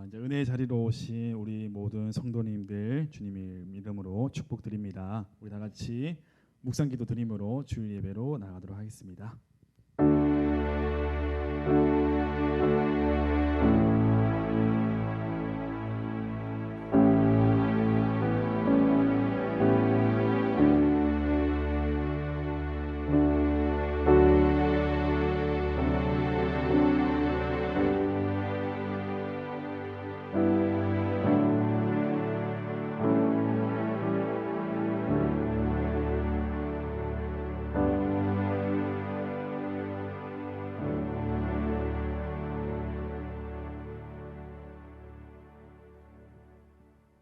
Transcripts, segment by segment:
이제 은혜의 자리로 오신 우리 모든 성도님들 주님의 이름으로 축복드립니다. 우리 다 같이 묵상기도 드림으로 주일 예배로 나가도록 하겠습니다.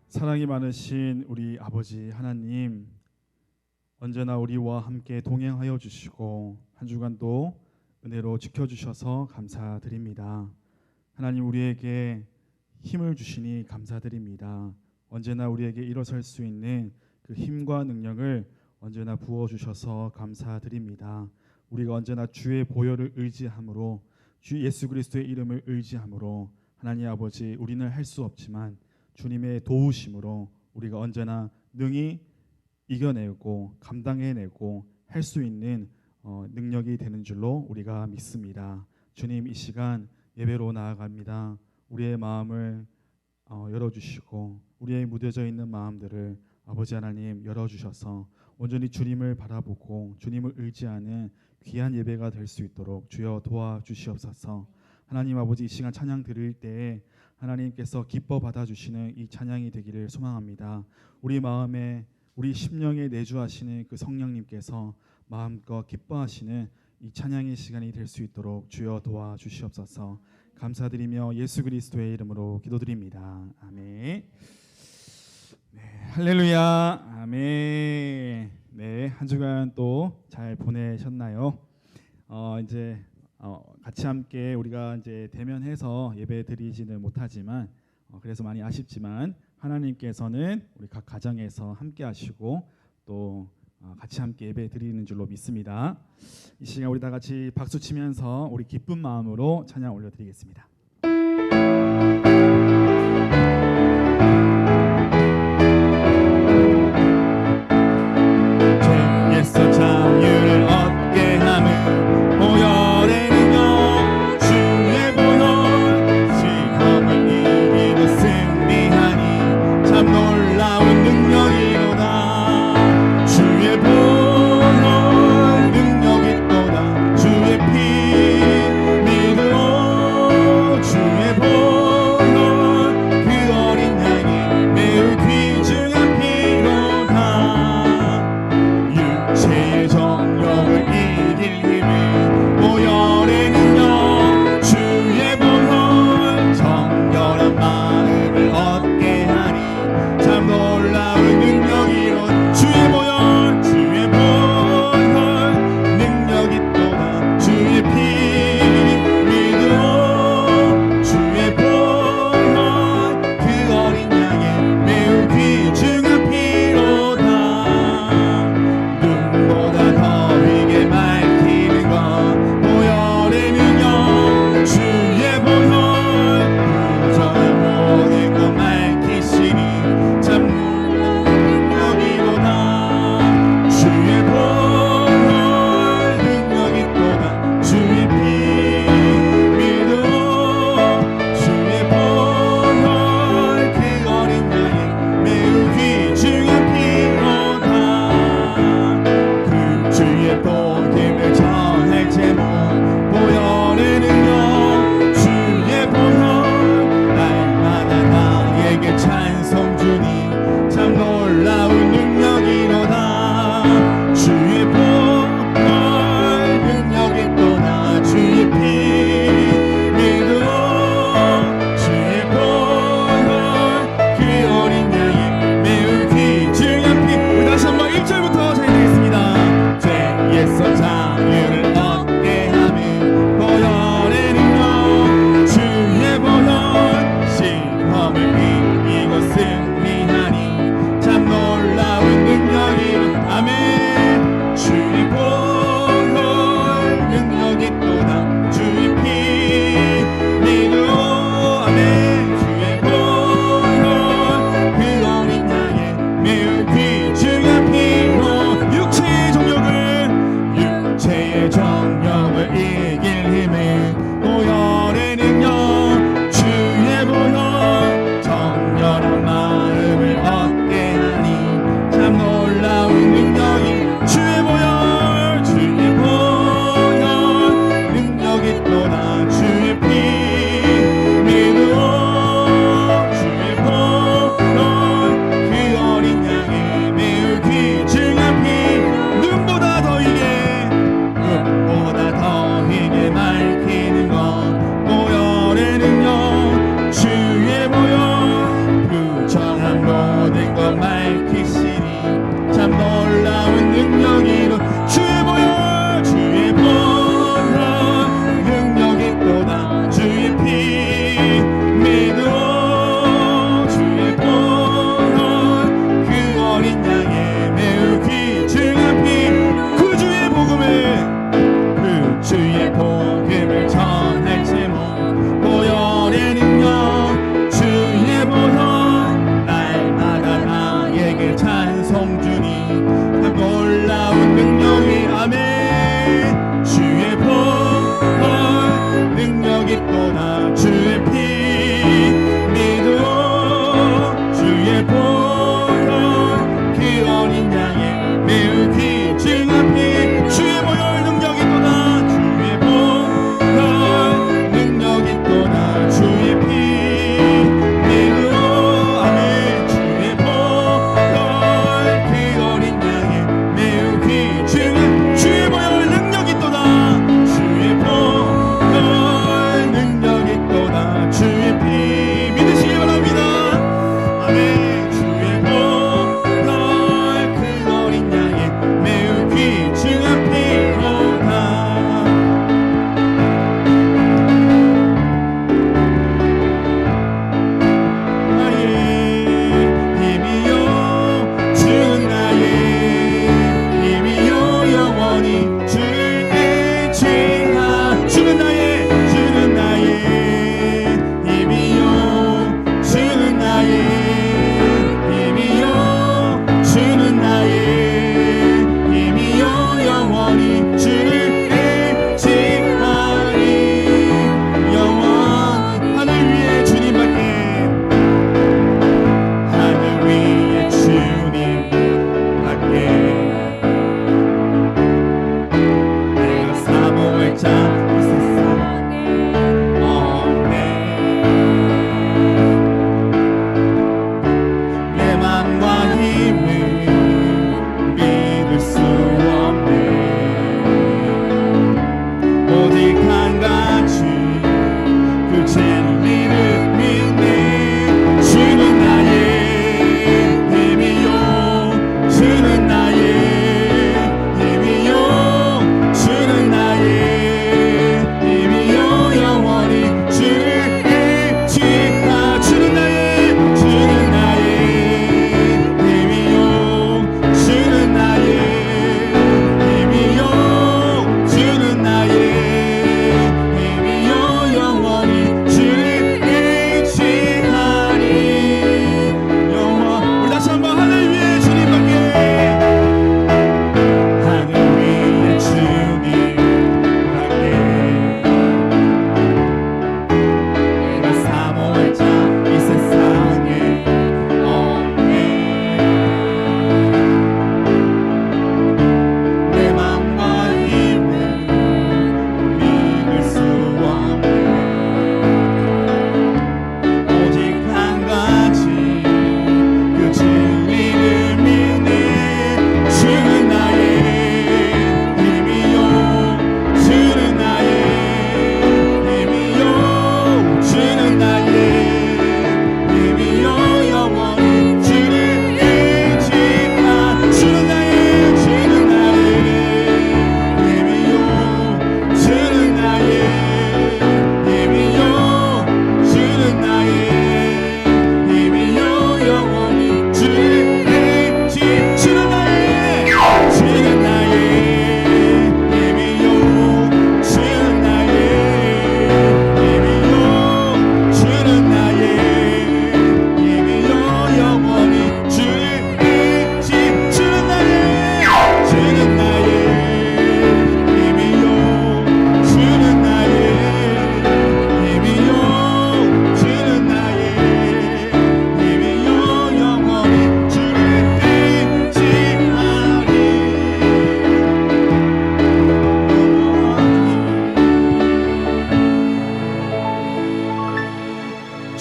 사랑이 많으신 우리 아버지 하나님, 언제나 우리와 함께 동행하여 주시고 한 주간도 은혜로 지켜주셔서 감사드립니다. 하나님, 우리에게 힘을 주시니 감사드립니다. 언제나 우리에게 일어설 수 있는 그 힘과 능력을 언제나 부어주셔서 감사드립니다. 우리가 언제나 주의 보혈을 의지함으로, 주 예수 그리스도의 이름을 의지함으로 하나님 아버지, 우리는 할 수 없지만 주님의 도우심으로 우리가 언제나 능히 이겨내고 감당해내고 할 수 있는 능력이 되는 줄로 우리가 믿습니다. 주님, 이 시간 예배로 나아갑니다. 우리의 마음을 열어주시고 우리의 무뎌져 있는 마음들을 아버지 하나님 열어주셔서 온전히 주님을 바라보고 주님을 의지하는 귀한 예배가 될 수 있도록 주여 도와주시옵소서. 하나님 아버지, 이 시간 찬양 드릴 때에 하나님께서 기뻐 받아주시는 이 찬양이 되기를 소망합니다. 우리 마음에, 우리 심령에 내주하시는 그 성령님께서 마음껏 기뻐하시는 이 찬양의 시간이 될 수 있도록 주여 도와주시옵소서. 감사드리며 예수 그리스도의 이름으로 기도드립니다. 아멘. 네, 할렐루야. 아멘. 네, 한 주간 또 잘 보내셨나요? 이제 같이 함께 우리가 이제 대면해서 예배 드리지는 못하지만 그래서 많이 아쉽지만 하나님께서는 우리 각 가정에서 함께 하시고 또 같이 함께 예배 드리는 줄로 믿습니다. 이 시간 우리 다 같이 박수 치면서 우리 기쁜 마음으로 찬양 올려드리겠습니다. 죄에서 자유를 얻게 함은 보혈의 능력, 주의 보혈, 시험을 이기고 승리하니 참 놀라운 능력이로다. 주의 보혈 능력이 또다. 주의 피 믿으오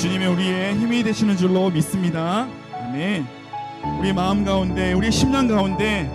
주님의 우리의 힘이 되시는 줄로 믿습니다. 아멘. 우리 마음 가운데, 우리 심령 가운데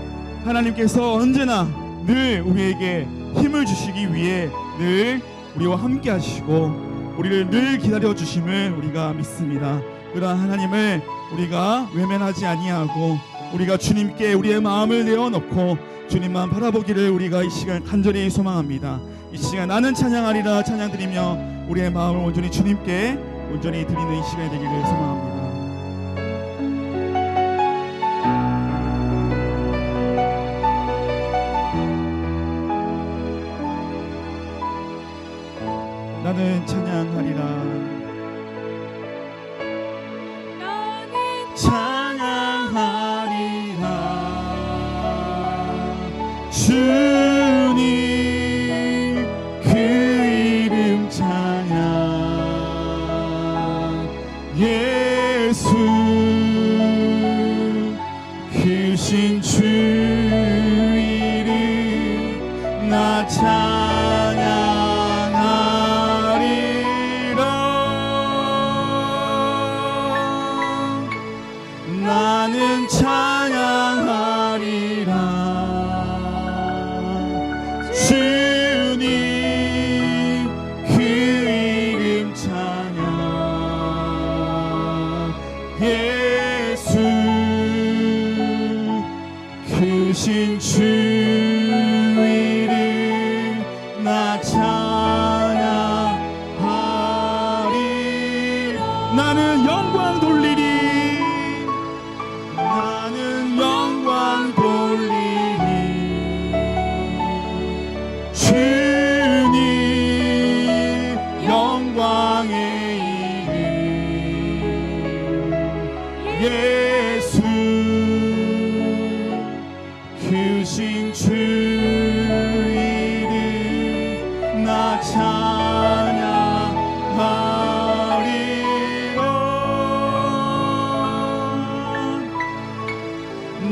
하나님께서 언제나 늘 우리에게 힘을 주시기 위해 늘 우리와 함께 하시고 우리를 늘 기다려 주심을 우리가 믿습니다. 그러한 하나님을 우리가 외면하지 아니하고 우리가 주님께 우리의 마음을 내어놓고 주님만 바라보기를 우리가 이 시간 간절히 소망합니다. 이 시간 나는 찬양하리라 찬양 드리며 우리의 마음을 온전히 주님께 온전히 드리는 이 시간이 되기를 소망합니다. 나는 찬양하리라 나는 찬양하리라 주님 그 이름 찬양 예수 크신 주 이름 나 나는 찬양하리라 주님 그 이름 찬양 예수 크신 주 이름 나 찬양하리라 나는 영광 돌리리 나는 영광 돌리리 주님 영광의 이름 예수 크신 주 이름 나 찬양하리라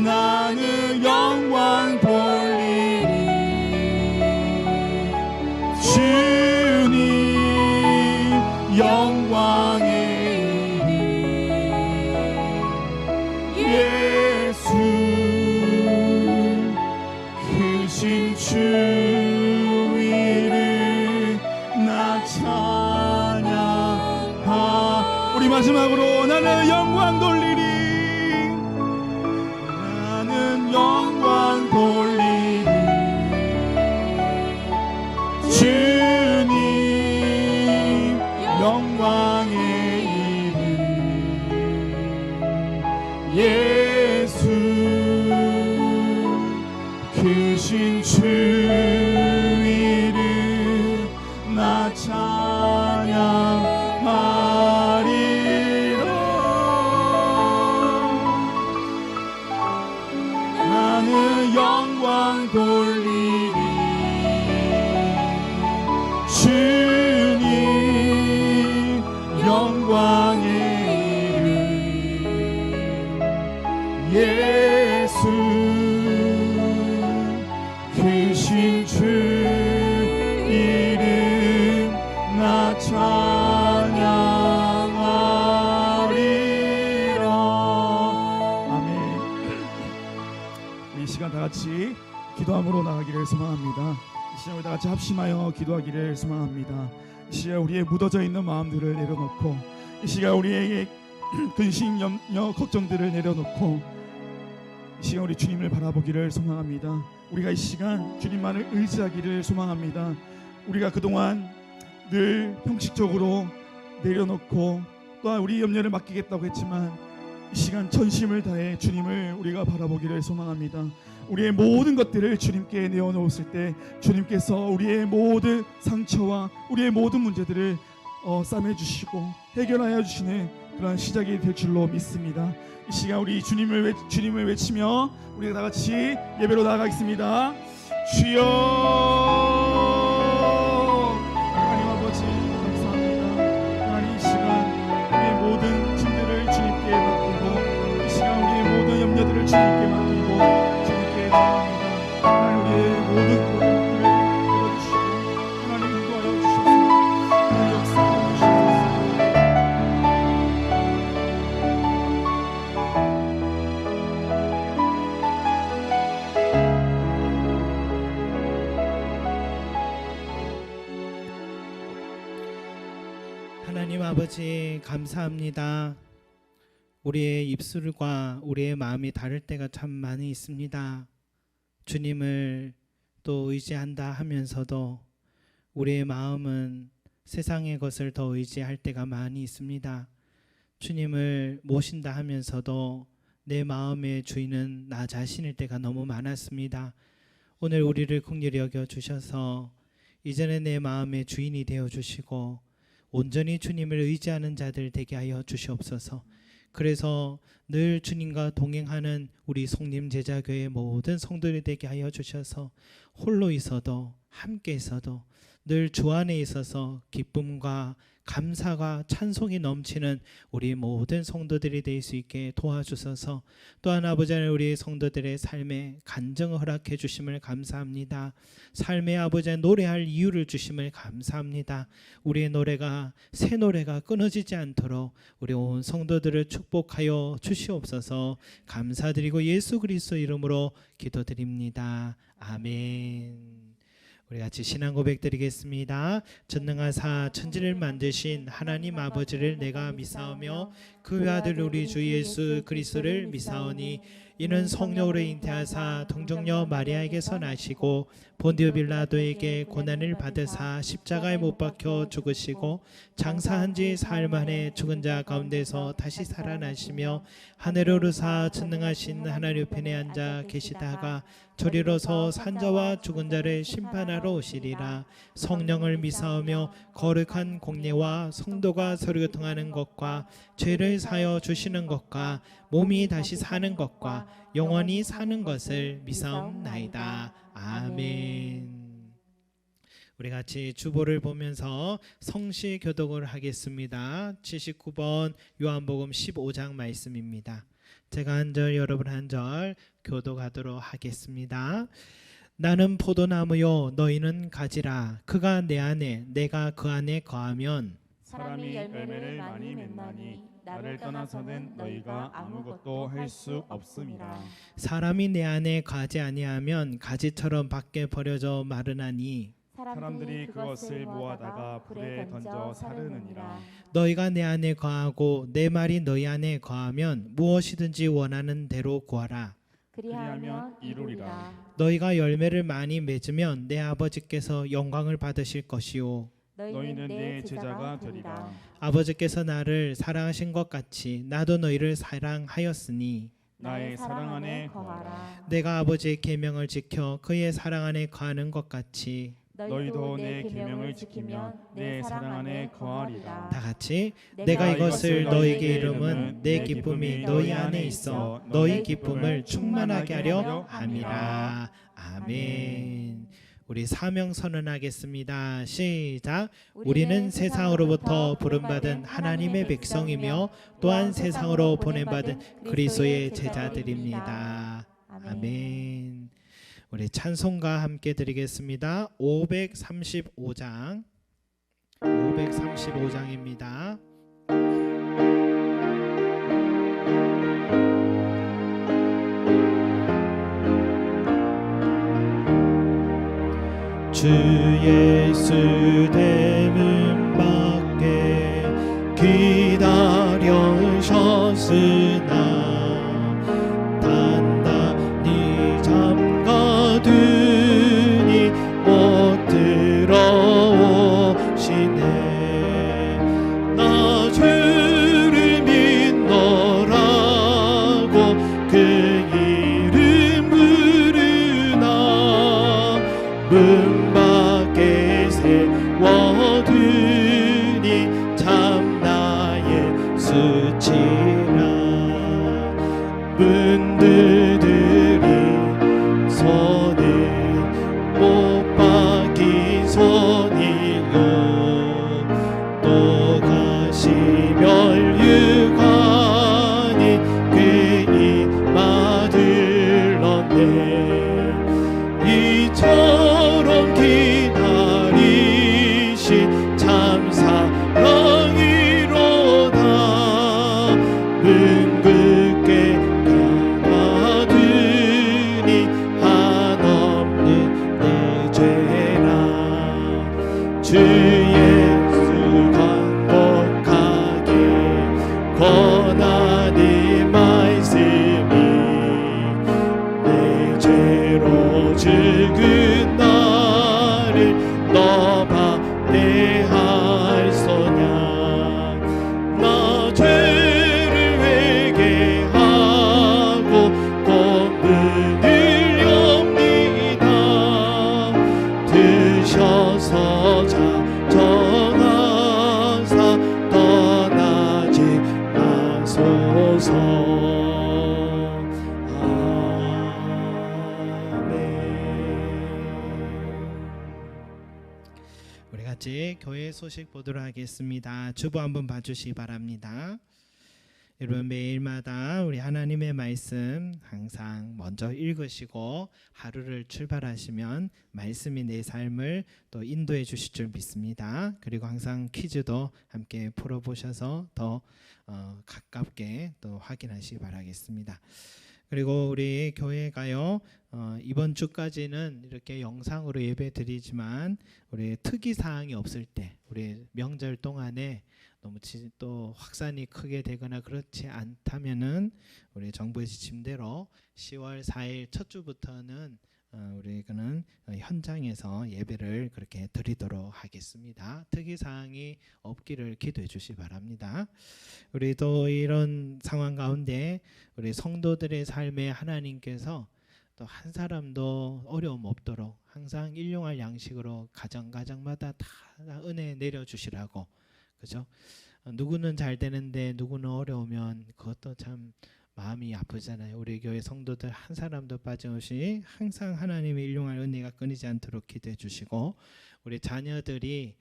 나는 영광 돌리리 주님 영광의 이름 예수 크신 주 이름 나 찬양하 우리 마지막으로 나는 영광 돌리리 영광 돌리리 주님 영광의 이름 예수 크신 주 이름 나 찬양하리라 나는 영광 돌리리 주님 영광의 이름 예수 크신 주 이름 나 찬양하리라 아멘. 이 시간 다 같이 기도함으로 나가기를 소망합니다. 이 시간 우리 다 같이 합심하여 기도하기를 소망합니다. 이 시간 우리의 묻어져 있는 마음들을 내려놓고 이 시간 우리에게 근심 염려 걱정들을 내려놓고 이 시간 우리 주님을 바라보기를 소망합니다. 우리가 이 시간 주님만을 의지하기를 소망합니다. 우리가 그동안 늘 형식적으로 내려놓고 또한 우리 염려를 맡기겠다고 했지만 이 시간 전심을 다해 주님을 우리가 바라보기를 소망합니다. 우리의 모든 것들을 주님께 내어놓았을 때 주님께서 우리의 모든 상처와 우리의 모든 문제들을 싸매주시고 해결하여 주시는 그런 시작이 될 줄로 믿습니다. 이 시간 우리 주님을 외치며 우리가 다 같이 예배로 나아가겠습니다. 주여 하나님 아버지 감사합니다. 하나님 이 시간 우리의 모든 짐들을 주님께 맡기고 이 시간 우리의 모든 염려들을 주님께 맡기고 주님께 나아갑니다. 하나님 우리의 모든 고통들을 들어주시고 하나님 인도하여 주셔서 하나님 역사하여 주셔서 아버지 감사합니다. 우리의 입술과 우리의 마음이 다를 때가 참 많이 있습니다. 주님을 또 의지한다 하면서도 우리의 마음은 세상의 것을 더 의지할 때가 많이 있습니다. 주님을 모신다 하면서도 내 마음의 주인은 나 자신일 때가 너무 많았습니다. 오늘 우리를 긍휼히 여겨 주셔서 이제는 내 마음의 주인이 되어 주시고 온전히 주님을 의지하는 자들 되게 하여 주시옵소서. 그래서 늘 주님과 동행하는 우리 송림 제자교회 모든 성도들이 되게 하여 주셔서 홀로 있어도 함께 있어도 늘 주 안에 있어서 기쁨과 감사가 찬송이 넘치는 우리 모든 성도들이 될 수 있게 도와주셔서 또한 아버지 하나님 우리 성도들의 삶에 간증을 허락해 주심을 감사합니다. 삶의 아버지 하나님 노래할 이유를 주심을 감사합니다. 우리의 노래가 새 노래가 끊어지지 않도록 우리 온 성도들을 축복하여 주시옵소서. 감사드리고 예수 그리스도 이름으로 기도드립니다. 아멘. 우리 같이 신앙 고백 드리겠습니다. 전능하사 천지를 만드신 하나님 아버지를 내가 믿사오며 그 외아들 우리 주 예수 그리스도를 믿사오니 이는 성령으로 잉태하사 동정녀 마리아에게서 나시고 본디오 빌라도에게 고난을 받으사 십자가에 못 박혀 죽으시고 장사한 지 사흘 만에 죽은 자 가운데서 다시 살아나시며 하늘에 오르사 전능하신 하나님 편에 앉아 계시다가 저리로서 산자와 죽은 자를 심판하러 오시리라. 성령을 믿사오며 거룩한 공예와 성도가 서로 교통하는 것과 죄를 사여 주시는 것과 몸이 다시 사는 것과 영원히 사는 것을 믿사옵나이다. 아멘. 우리 같이 주보를 보면서 성시 교독을 하겠습니다. 79번 요한복음 15장 말씀입니다. 제가 한 절 여러분 한 절 교독하도록 하겠습니다. 나는 포도나무요 너희는 가지라. 그가 내 안에 내가 그 안에 거하면 사람이 열매를 많이 맺나니 나를 떠나서는 너희가 아무것도 할 수 없음이라. 사람이 내 안에 거하지 아니하면 가지처럼 밖에 버려져 마르나니 사람들이 그것을 모아다가 불에 던져 사르느니라. 너희가 내 안에 거하고 내 말이 너희 안에 거하면 무엇이든지 원하는 대로 구하라. 그리하면 이루리라. 너희가 열매를 많이 맺으면 내 아버지께서 영광을 받으실 것이요 너희는 내 제자가 되리라. 아버지께서 나를 사랑하신 것 같이 나도 너희를 사랑하였으니 나의 사랑 안에 거하라. 내가 아버지의 계명을 지켜 그의 사랑 안에 거하는 것 같이 너희도 내 계명을 지키면 내 사랑 안에 거하리라. 다 같이 내가 이것을 너희에게 이름은 내 기쁨이 너희 안에 있어 너희 기쁨을 충만하게 하려 함이라. 아멘. 우리 사명 선언하겠습니다. 시작. 우리는 세상으로부터 부름받은 하나님의 백성이며 또한 세상으로 보냄받은 그리스도의 제자들입니다. 아멘. 우리 찬송가 함께 드리겠습니다. 535장 535장입니다. 주 예수 대문 밖에 기다려셨으나 단단히 잠가두니 못 들어오시네. 나 주를 믿노라고 그 이름 부르나 문 밖에 세워두니 참 나의 수치라. 문 두드리 손을 못 박인 손이요 또 가시멸 유관이 그 이마 들렀네. 이처럼 기다리시 참 사랑이로다. 문 굳게 죄를 회개하고 검문을 엽니다. 드셔서 작정하사 떠나지 마소서. 우리 같이 교회 소식 보도록 하겠습니다. 주보 한번 봐주시기 바랍니다. 여러분 매일마다 우리 하나님의 말씀 항상 먼저 읽으시고 하루를 출발하시면 말씀이 내 삶을 또 인도해 주실 줄 믿습니다. 그리고 항상 퀴즈도 함께 풀어보셔서 더 가깝게 또 확인하시기 바라겠습니다. 그리고 우리 교회가요 이번 주까지는 이렇게 영상으로 예배 드리지만 우리 특이 사항이 없을 때 우리 명절 동안에 너무 또 확산이 크게 되거나 그렇지 않다면은 우리 정부의 지침대로 10월 4일 첫 주부터는 우리는 현장에서 예배를 그렇게 드리도록 하겠습니다. 특이 사항이 없기를 기도해 주시기 바랍니다. 우리 또 이런 상황 가운데 우리 성도들의 삶에 하나님께서 또 한 사람도 어려움 없도록 항상 일용할 양식으로 가정마다 다 은혜 내려주시라고, 그죠? 누구는 잘 되는데 누구는 어려우면 그것도 참 마음이 아프잖아요. 우리 교회 성도들 한 사람도 빠짐없이 항상 하나님의 일용할 은혜가 끊이지 않도록 기도해 주시고, 우리 자녀들이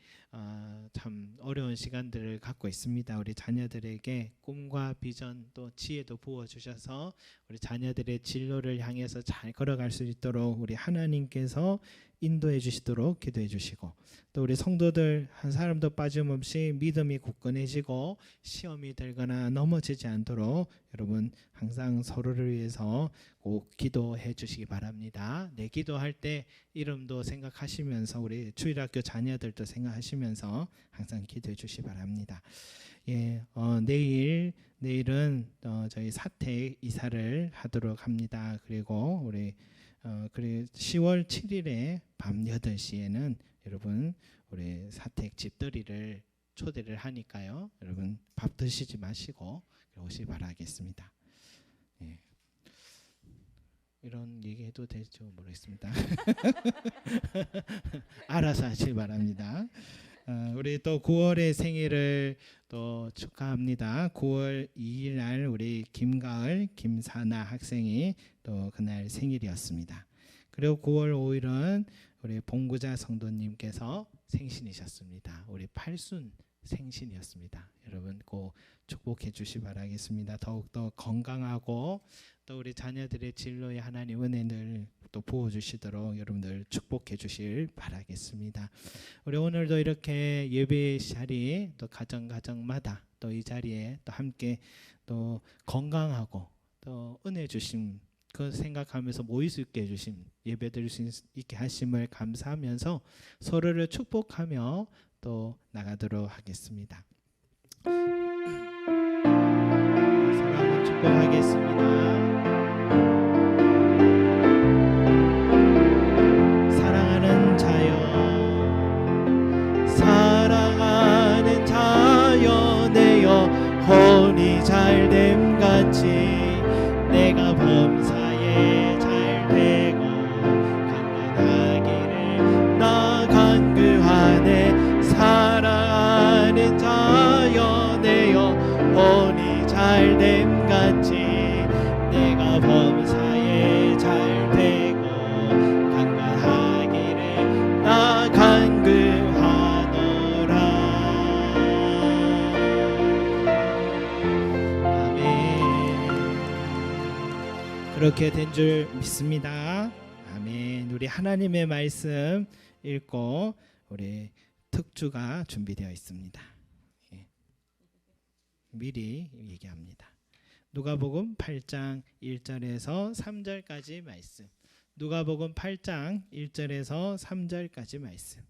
참 어려운 시간들을 갖고 있습니다. 우리 자녀들에게 꿈과 비전 또 지혜도 부어주셔서 우리 자녀들의 진로를 향해서 잘 걸어갈 수 있도록 우리 하나님께서 인도해 주시도록 기도해 주시고, 또 우리 성도들 한 사람도 빠짐없이 믿음이 굳건해지고 시험이 들거나 넘어지지 않도록 여러분 항상 서로를 위해서 꼭 기도해 주시기 바랍니다. 내 기도할 때 이름도 생각하시면서 우리 주일학교 자녀들도 생각하시면서 항상 기도해 주시기 바랍니다. 내일은 저희 사택 이사를 하도록 합니다. 그리고 우리 10월 7일에 밤 8시에는 여러분 우리 사택 집들이를 초대를 하니까요. 여러분 밥 드시지 마시고 오시기 바라겠습니다. 이런 얘기해도 될지 모르겠습니다. 알아서 하시기 바랍니다. 우리 또 9월의 생일을 또 축하합니다. 9월 2일 날 우리 김가을, 김사나 학생이 또 그날 생일이었습니다. 그리고 9월 5일은 우리 봉구자 성도님께서 생신이셨습니다. 우리 팔순 생신이었습니다. 여러분 꼭 축복해 주시 바라겠습니다. 더욱더 건강하고 또 우리 자녀들의 진로에 하나님 은혜를 또 부어주시도록 여러분들 축복해 주실 바라겠습니다. 우리 오늘도 이렇게 예배 자리 또 가정마다 또 이 자리에 또 함께 또 건강하고 또 은혜 주심 그 생각하면서 모일 수 있게 해주심, 예배 드릴 수 있게 하심을 감사하면서 서로를 축복하며 또 나가도록 하겠습니다. 서로 축복하겠습니다. 사랑하는 자여 내 영혼이 잘됨 같이 내가 범사에 잘되고 강건하기를 나 간구하네. 사랑하는 자여 내 영혼이 잘됨 같이 내가 범사에 잘되고 강건하기를 나 간구하노라. 그렇게 된 줄 믿습니다. 아멘. 우리 하나님의 말씀 읽고 우리 특주가 준비되어 있습니다. 미리 얘기합니다. 누가복음 8장 1절에서 3절까지 말씀. 누가복음 8장 1절에서 3절까지 말씀.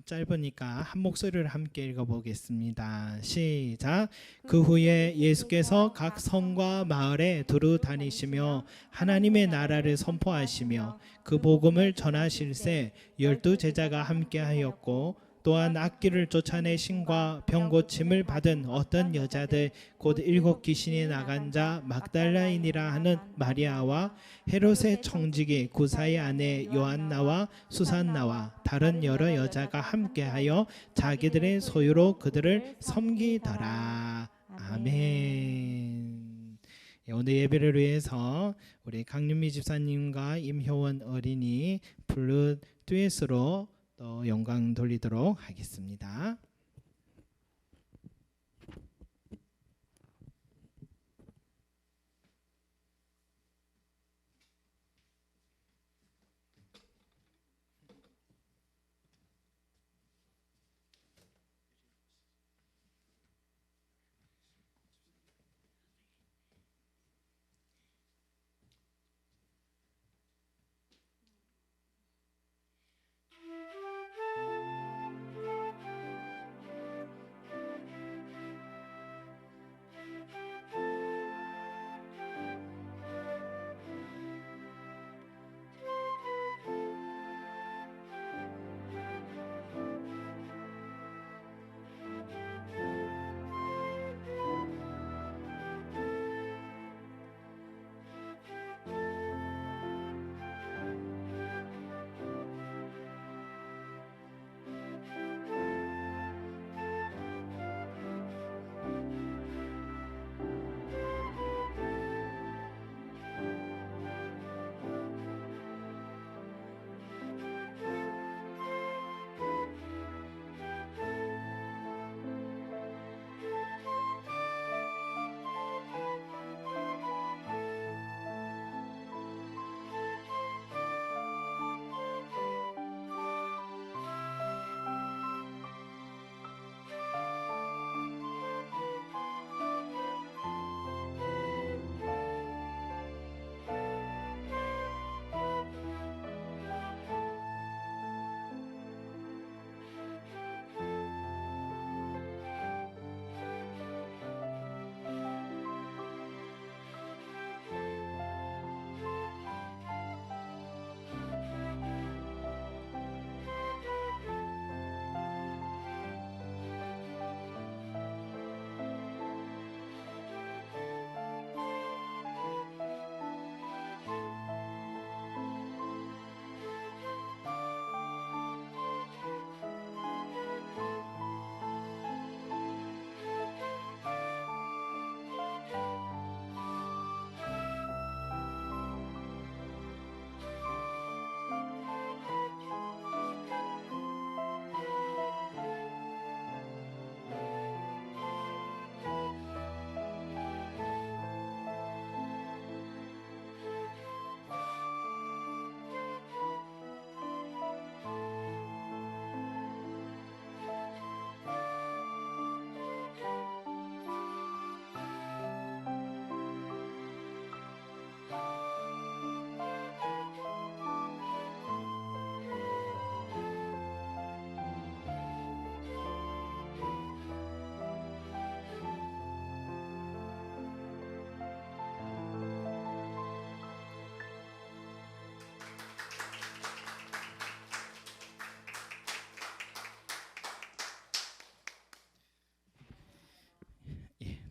짧으니까 한 목소리를 함께 읽어보겠습니다. 시작. 그 후에 예수께서 각 성과 마을에 두루 다니시며 하나님의 나라를 선포하시며 그 복음을 전하실세 12 제자가 함께하였고 또한 악귀를 쫓아내심과 병 고침을 받은 어떤 여자들 곧 7 귀신이 나간 자 막달라인이라 하는 마리아와 헤롯의 청지기 구사의 아내 요한나와 수산나와 다른 여러 여자가 함께하여 자기들의 소유로 그들을 섬기더라. 아멘. 오늘 예배를 위해서 우리 강윤미 집사님과 임효원 어린이 블루 듀엣으로 또 영광 돌리도록 하겠습니다.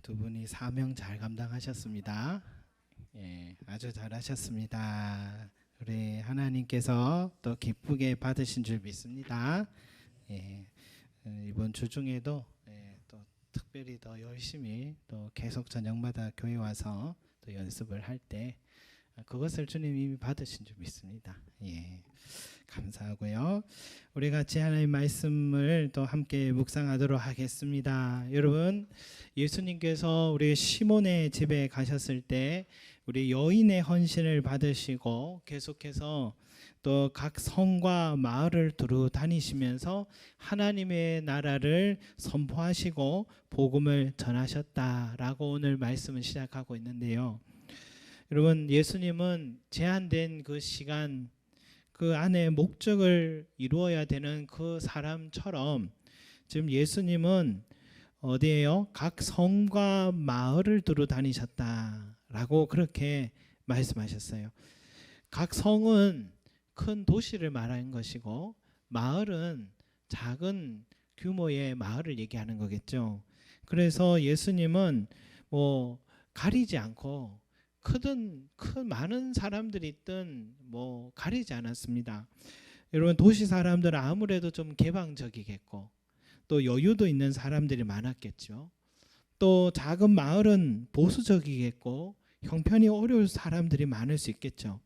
두 분이 사명 잘 감당하셨습니다. 예, 아주 잘하셨습니다. 우리 하나님께서 또 기쁘게 받으신 줄 믿습니다. 예, 이번 주 중에도 또 특별히 더 열심히 또 계속 저녁마다 교회 와서 또 연습을 할 때 그것을 주님 이미 받으신 줄 믿습니다. 예, 감사하고요. 우리 같이 하나님의 말씀을 또 함께 묵상하도록 하겠습니다. 여러분, 예수님께서 우리 시몬의 집에 가셨을 때 우리 여인의 헌신을 받으시고 계속해서 또 각 성과 마을을 두루 다니시면서 하나님의 나라를 선포하시고 복음을 전하셨다라고 오늘 말씀을 시작하고 있는데요. 여러분, 예수님은 제한된 그 시간 그 안에 목적을 이루어야 되는 그 사람처럼 지금 예수님은 어디에요? 각 성과 마을을 두루 다니셨다라고 그렇게 말씀하셨어요. 각 성은 큰 도시를 말하는 것이고 마을은 작은 규모의 마을을 얘기하는 거겠죠. 그래서 예수님은 뭐 가리지 않고 큰 많은 사람들이 있든 뭐 가리지 않았습니다. 여러분 도시 사람들은 아무래도 좀 개방적이겠고 또 여유도 있는 사람들이 많았겠죠. 또 작은 마을은 보수적이겠고 형편이 어려울 사람들이 많을 수 있겠죠.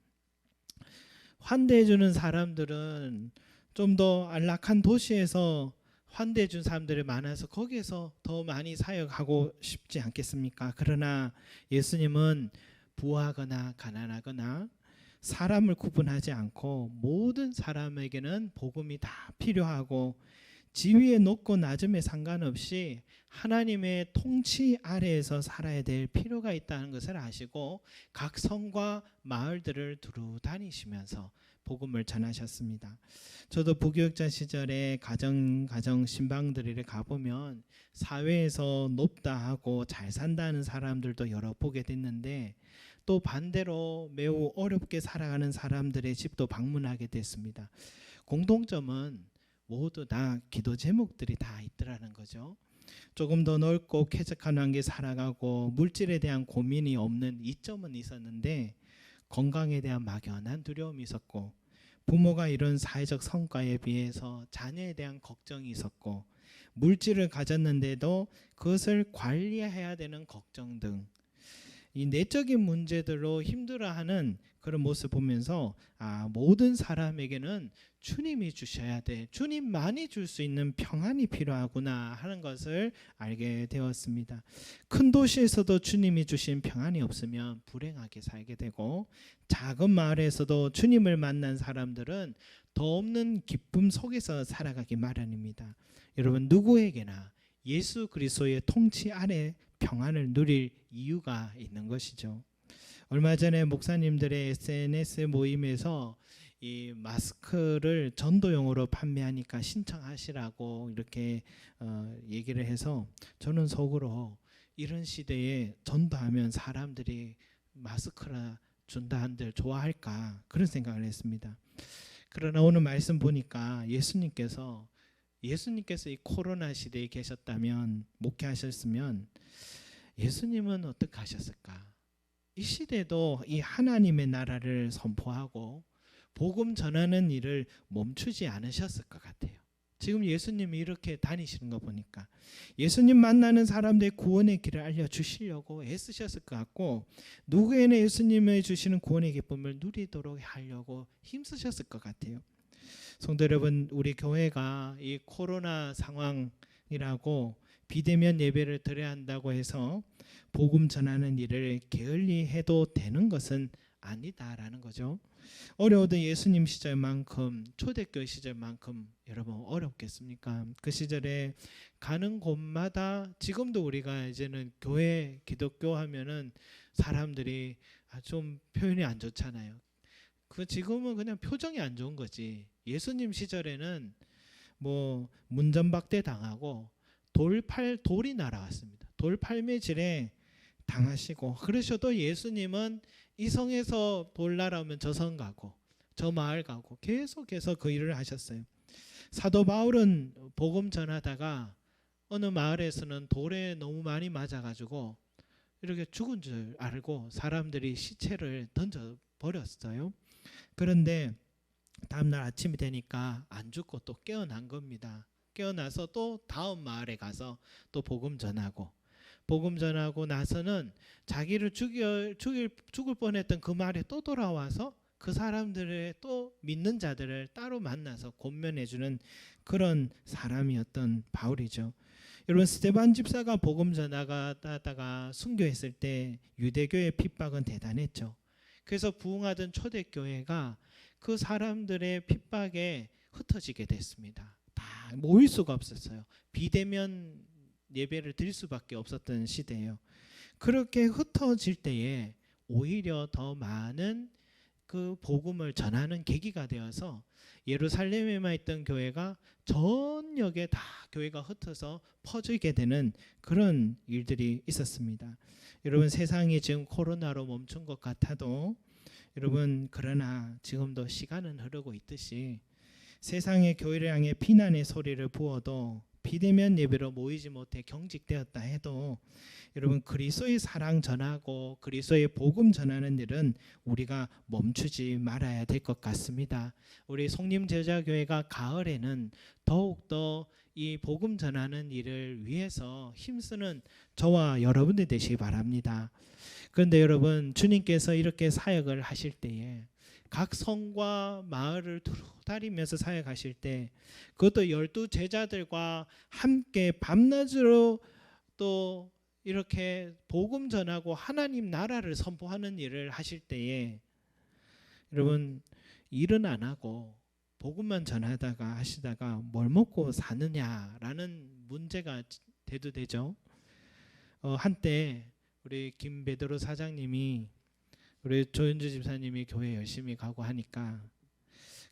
환대해 주는 사람들은 좀 더 안락한 도시에서 환대해 준 사람들이 많아서 거기에서 더 많이 사역하고 싶지 않겠습니까? 그러나 예수님은 부하거나 가난하거나 사람을 구분하지 않고 모든 사람에게는 복음이 다 필요하고 지위에 높고 낮음에 상관없이 하나님의 통치 아래에서 살아야 될 필요가 있다는 것을 아시고 각 성과 마을들을 두루 다니시면서 복음을 전하셨습니다. 저도 부교육자 시절에 가정 신방들을 가보면 사회에서 높다 하고 잘 산다는 사람들도 여러 보게 됐는데 또 반대로 매우 어렵게 살아가는 사람들의 집도 방문하게 됐습니다. 공통점은 모두 다 기도 제목들이 다 있더라는 거죠. 조금 더 넓고 쾌적한 환경에 살아가고 물질에 대한 고민이 없는 이점은 있었는데 건강에 대한 막연한 두려움이 있었고 부모가 이룬 사회적 성과에 비해서 자녀에 대한 걱정이 있었고 물질을 가졌는데도 그것을 관리해야 되는 걱정 등 이 내적인 문제들로 힘들어하는 그런 모습 보면서 모든 사람에게는 주님이 주셔야 돼, 주님만이 줄 수 있는 평안이 필요하구나 하는 것을 알게 되었습니다. 큰 도시에서도 주님이 주신 평안이 없으면 불행하게 살게 되고 작은 마을에서도 주님을 만난 사람들은 더 없는 기쁨 속에서 살아가기 마련입니다. 여러분 누구에게나 예수 그리스도의 통치 아래 평안을 누릴 이유가 있는 것이죠. 얼마 전에 목사님들의 SNS 모임에서 이 마스크를 전도용으로 판매하니까 신청하시라고 이렇게 얘기를 해서 저는 속으로 이런 시대에 전도하면 사람들이 마스크를 준다 한들 좋아할까 그런 생각을 했습니다. 그러나 오늘 말씀 보니까 예수님께서 이 코로나 시대에 계셨다면 목회하셨으면 예수님은 어떻게 하셨을까? 이 시대도 이 하나님의 나라를 선포하고 복음 전하는 일을 멈추지 않으셨을 것 같아요. 지금 예수님이 이렇게 다니시는 거 보니까 예수님 만나는 사람들의 구원의 길을 알려주시려고 애쓰셨을 것 같고 누구에나 예수님이 주시는 구원의 기쁨을 누리도록 하려고 힘쓰셨을 것 같아요. 성도 여러분, 우리 교회가 이 코로나 상황이라고 비대면 예배를 드려야 한다고 해서 복음 전하는 일을 게을리 해도 되는 것은 아니다라는 거죠. 어려워도 예수님 시절만큼 초대교회 시절만큼 여러분 어렵겠습니까? 그 시절에 가는 곳마다 지금도 우리가 이제는 교회 기독교 하면은 사람들이 좀 표현이 안 좋잖아요. 그 지금은 그냥 표정이 안 좋은 거지. 예수님 시절에는 뭐 문전박대 당하고 돌이 날아왔습니다. 돌팔매질에 당하시고 그러셔도 예수님은 이 성에서 돌 날아오면 저 성 가고 저 마을 가고 계속해서 그 일을 하셨어요. 사도 바울은 복음 전하다가 어느 마을에서는 돌에 너무 많이 맞아가지고 이렇게 죽은 줄 알고 사람들이 시체를 던져 버렸어요. 그런데 다음날 아침이 되니까 안 죽고 또 깨어난 겁니다. 깨어나서 또 다음 마을에 가서 또 복음 전하고 나서는 자기를 죽을 뻔했던 그 마을에 또 돌아와서 그 사람들의 또 믿는 자들을 따로 만나서 권면해주는 그런 사람이었던 바울이죠. 여러분 스데반 집사가 복음 전하다가 순교했을 때 유대교의 핍박은 대단했죠. 그래서 부흥하던 초대교회가 그 사람들의 핍박에 흩어지게 됐습니다. 다 모일 수가 없었어요. 비대면 예배를 드릴 수밖에 없었던 시대예요. 그렇게 흩어질 때에 오히려 더 많은 그 복음을 전하는 계기가 되어서 예루살렘에만 있던 교회가 전역에 다 교회가 흩어서 퍼지게 되는 그런 일들이 있었습니다. 여러분 세상이 지금 코로나로 멈춘 것 같아도 여러분 그러나 지금도 시간은 흐르고 있듯이 세상의 교회를 향해 비난의 소리를 부어도 비대면 예배로 모이지 못해 경직되었다 해도 여러분 그리스도의 사랑 전하고 그리스도의 복음 전하는 일은 우리가 멈추지 말아야 될 것 같습니다. 우리 송림제자교회가 가을에는 더욱더 이 복음 전하는 일을 위해서 힘쓰는 저와 여러분들 되시기 바랍니다. 그런데 여러분 주님께서 이렇게 사역을 하실 때에 각 성과 마을을 다니면서 사역하실 때 그것도 12 제자들과 함께 밤낮으로 또 이렇게 복음 전하고 하나님 나라를 선포하는 일을 하실 때에 여러분 일은 안 하고 복음만 전하다가 하시다가 뭘 먹고 사느냐라는 문제가 대두되죠. 한때 우리 김 베드로 사장님이 우리 조현주 집사님이 교회 열심히 가고 하니까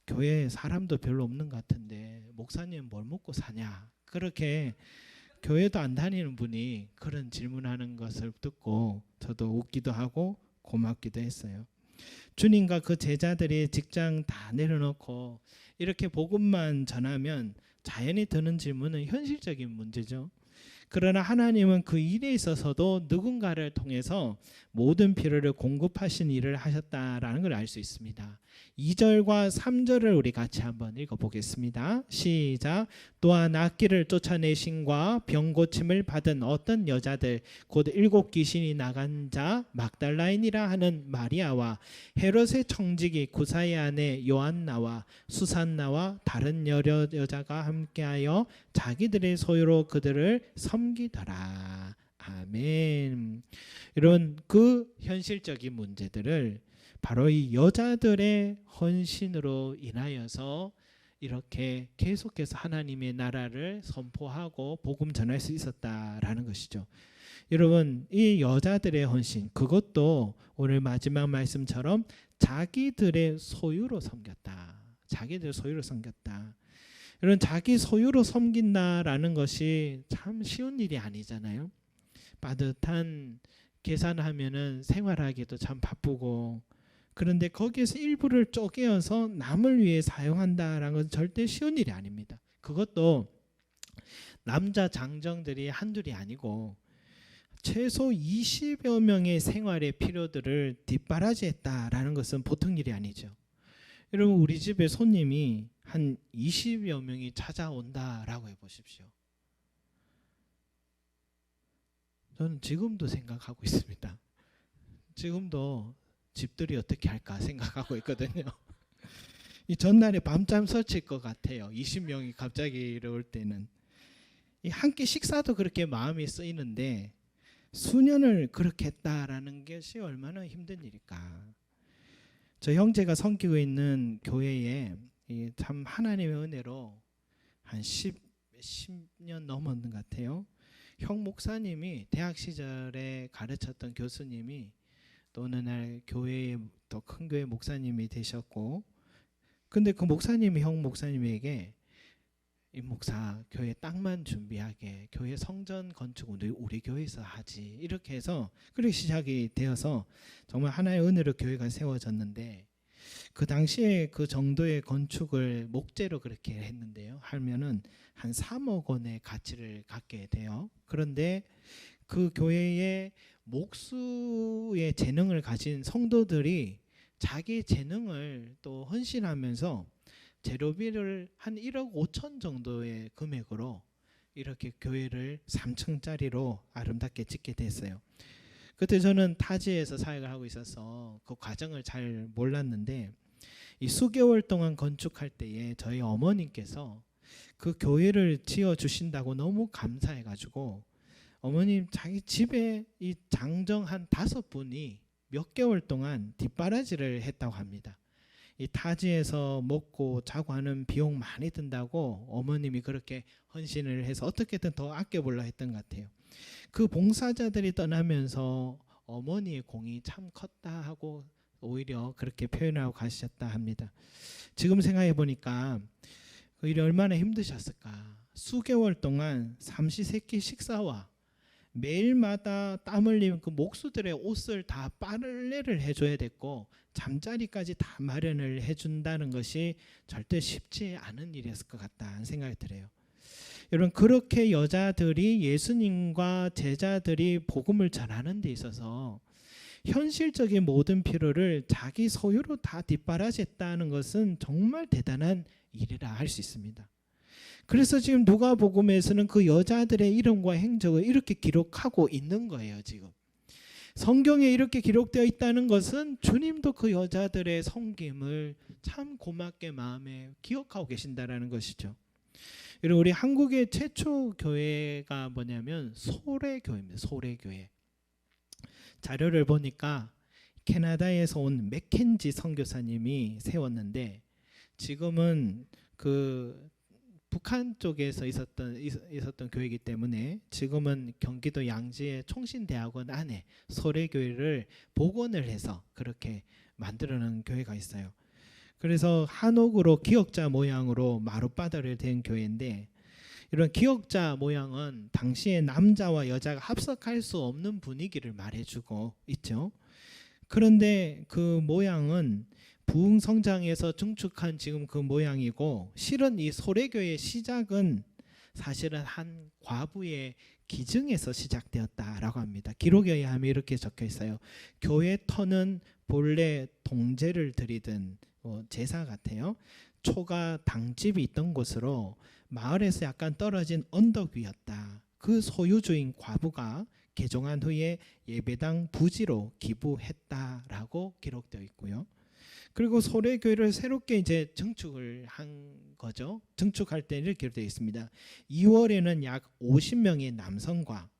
교회에 사람도 별로 없는 것 같은데 목사님 뭘 먹고 사냐 그렇게 교회도 안 다니는 분이 그런 질문하는 것을 듣고 저도 웃기도 하고 고맙기도 했어요. 주님과 그 제자들이 직장 다 내려놓고 이렇게 복음만 전하면 자연히 드는 질문은 현실적인 문제죠. 그러나 하나님은 그 일에 있어서도 누군가를 통해서 모든 필요를 공급하신 일을 하셨다라는 걸 알 수 있습니다. 2절과 3절을 우리 같이 한번 읽어보겠습니다. 시작. 또한 악기를 쫓아내신과 병 고침을 받은 어떤 여자들 곧 7 귀신이 나간 자 막달라인이라 하는 마리아와 헤롯의 청지기 구사의 아내 요한나와 수산나와 다른 여러 여자가 함께하여 자기들의 소유로 그들을 섬기더라. 아멘. 이런 그 현실적인 문제들을 바로 이 여자들의 헌신으로 인하여서 이렇게 계속해서 하나님의 나라를 선포하고 복음 전할 수 있었다라는 것이죠. 여러분 이 여자들의 헌신 그것도 오늘 마지막 말씀처럼 자기들의 소유로 섬겼다. 자기들 소유로 섬겼다. 이런 자기 소유로 섬긴다라는 것이 참 쉬운 일이 아니잖아요. 빠듯한 계산하면은 생활하기도 참 바쁘고 그런데 거기에서 일부를 쪼개어서 남을 위해 사용한다라는 건 절대 쉬운 일이 아닙니다. 그것도 남자 장정들이 한둘이 아니고 최소 20여 명의 생활의 필요들을 뒷바라지했다라는 것은 보통 일이 아니죠. 여러분 우리 집에 손님이 한 20여 명이 찾아온다라고 해보십시오. 저는 지금도 생각하고 있습니다. 지금도 집들이 어떻게 할까 생각하고 있거든요. 이 전날에 밤잠 설칠 것 같아요. 20명이 갑자기 이럴 때는 이 한 끼 식사도 그렇게 마음이 쓰이는데 수년을 그렇게 했다라는 것이 얼마나 힘든 일일까. 저 형제가 섬기고 있는 교회에 참 하나님의 은혜로 한 10년 넘었는 것 같아요. 형 목사님이 대학 시절에 가르쳤던 교수님이 또 어느 날 교회의 더 큰 교회 목사님이 되셨고 근데 그 목사님이 형 목사님에게 이 목사 교회 땅만 준비하게 교회 성전 건축은 우리 교회에서 하지 이렇게 해서 그렇게 시작이 되어서 정말 하나의 은혜로 교회가 세워졌는데 그 당시에 그 정도의 건축을 목재로 그렇게 했는데요. 하면은 한 3억 원의 가치를 갖게 돼요. 그런데 그 교회의 목수의 재능을 가진 성도들이 자기 재능을 또 헌신하면서 재료비를 한 1억 5천 정도의 금액으로 이렇게 교회를 3층짜리로 아름답게 짓게 됐어요. 그때 저는 타지에서 사역을 하고 있어서 그 과정을 잘 몰랐는데 이 수개월 동안 건축할 때에 저희 어머님께서 그 교회를 지어 주신다고 너무 감사해 가지고 어머님 자기 집에 이 장정 한 5분이 몇 개월 동안 뒷바라지를 했다고 합니다. 이 타지에서 먹고 자고 하는 비용 많이 든다고 어머님이 그렇게 헌신을 해서 어떻게든 더 아껴보려 했던 것 같아요. 그 봉사자들이 떠나면서 어머니의 공이 참 컸다 하고 오히려 그렇게 표현하고 가셨다 합니다. 지금 생각해 보니까 그 일이 얼마나 힘드셨을까. 수개월 동안 삼시세끼 식사와 매일마다 땀 흘린 그 목수들의 옷을 다 빨래를 해줘야 됐고 잠자리까지 다 마련을 해준다는 것이 절대 쉽지 않은 일이었을 것 같다는 생각이 들어요. 여러분, 그렇게 여자들이 예수님과 제자들이 복음을 전하는 데 있어서 현실적인 모든 필요를 자기 소유로 다 뒷바라지했다는 것은 정말 대단한 일이라 할 수 있습니다. 그래서 지금 누가복음에서는 그 여자들의 이름과 행적을 이렇게 기록하고 있는 거예요. 지금 성경에 이렇게 기록되어 있다는 것은 주님도 그 여자들의 섬김을 참 고맙게 마음에 기억하고 계신다라는 것이죠. 여러분, 우리 한국의 최초 교회가 뭐냐면 소래교회입니다. 소래교회. 자료를 보니까 캐나다에서 온 맥켄지 선교사님이 세웠는데 지금은 그 북한 쪽에서 있었던 교회이기 때문에 지금은 경기도 양지의 총신대학원 안에 소래교회를 복원을 해서 그렇게 만들어놓은 교회가 있어요. 그래서 한옥으로 기역자 모양으로 마룻바다를 댄 교회인데 이런 기역자 모양은 당시에 남자와 여자가 합석할 수 없는 분위기를 말해주고 있죠. 그런데 그 모양은 부흥성장에서 증축한 지금 그 모양이고 실은 이 소래교의 시작은 사실은 한 과부의 기증에서 시작되었다라고 합니다. 기록에 의하면 이렇게 적혀 있어요. 교회 터는 본래 동제를 드리던 제사 같아요. 초가 당집이 있던 곳으로 마을에서 약간 떨어진 언덕 위였다. 그 소유주인 과부가 개종한 후에 예배당 부지로 기부했다라고 기록되어 있고요. 그리고 소래교회를 새롭게 이제 증축을 한 거죠. 증축할 때 이렇게 기록되어 있습니다. 2월에는 약 50명의 남성과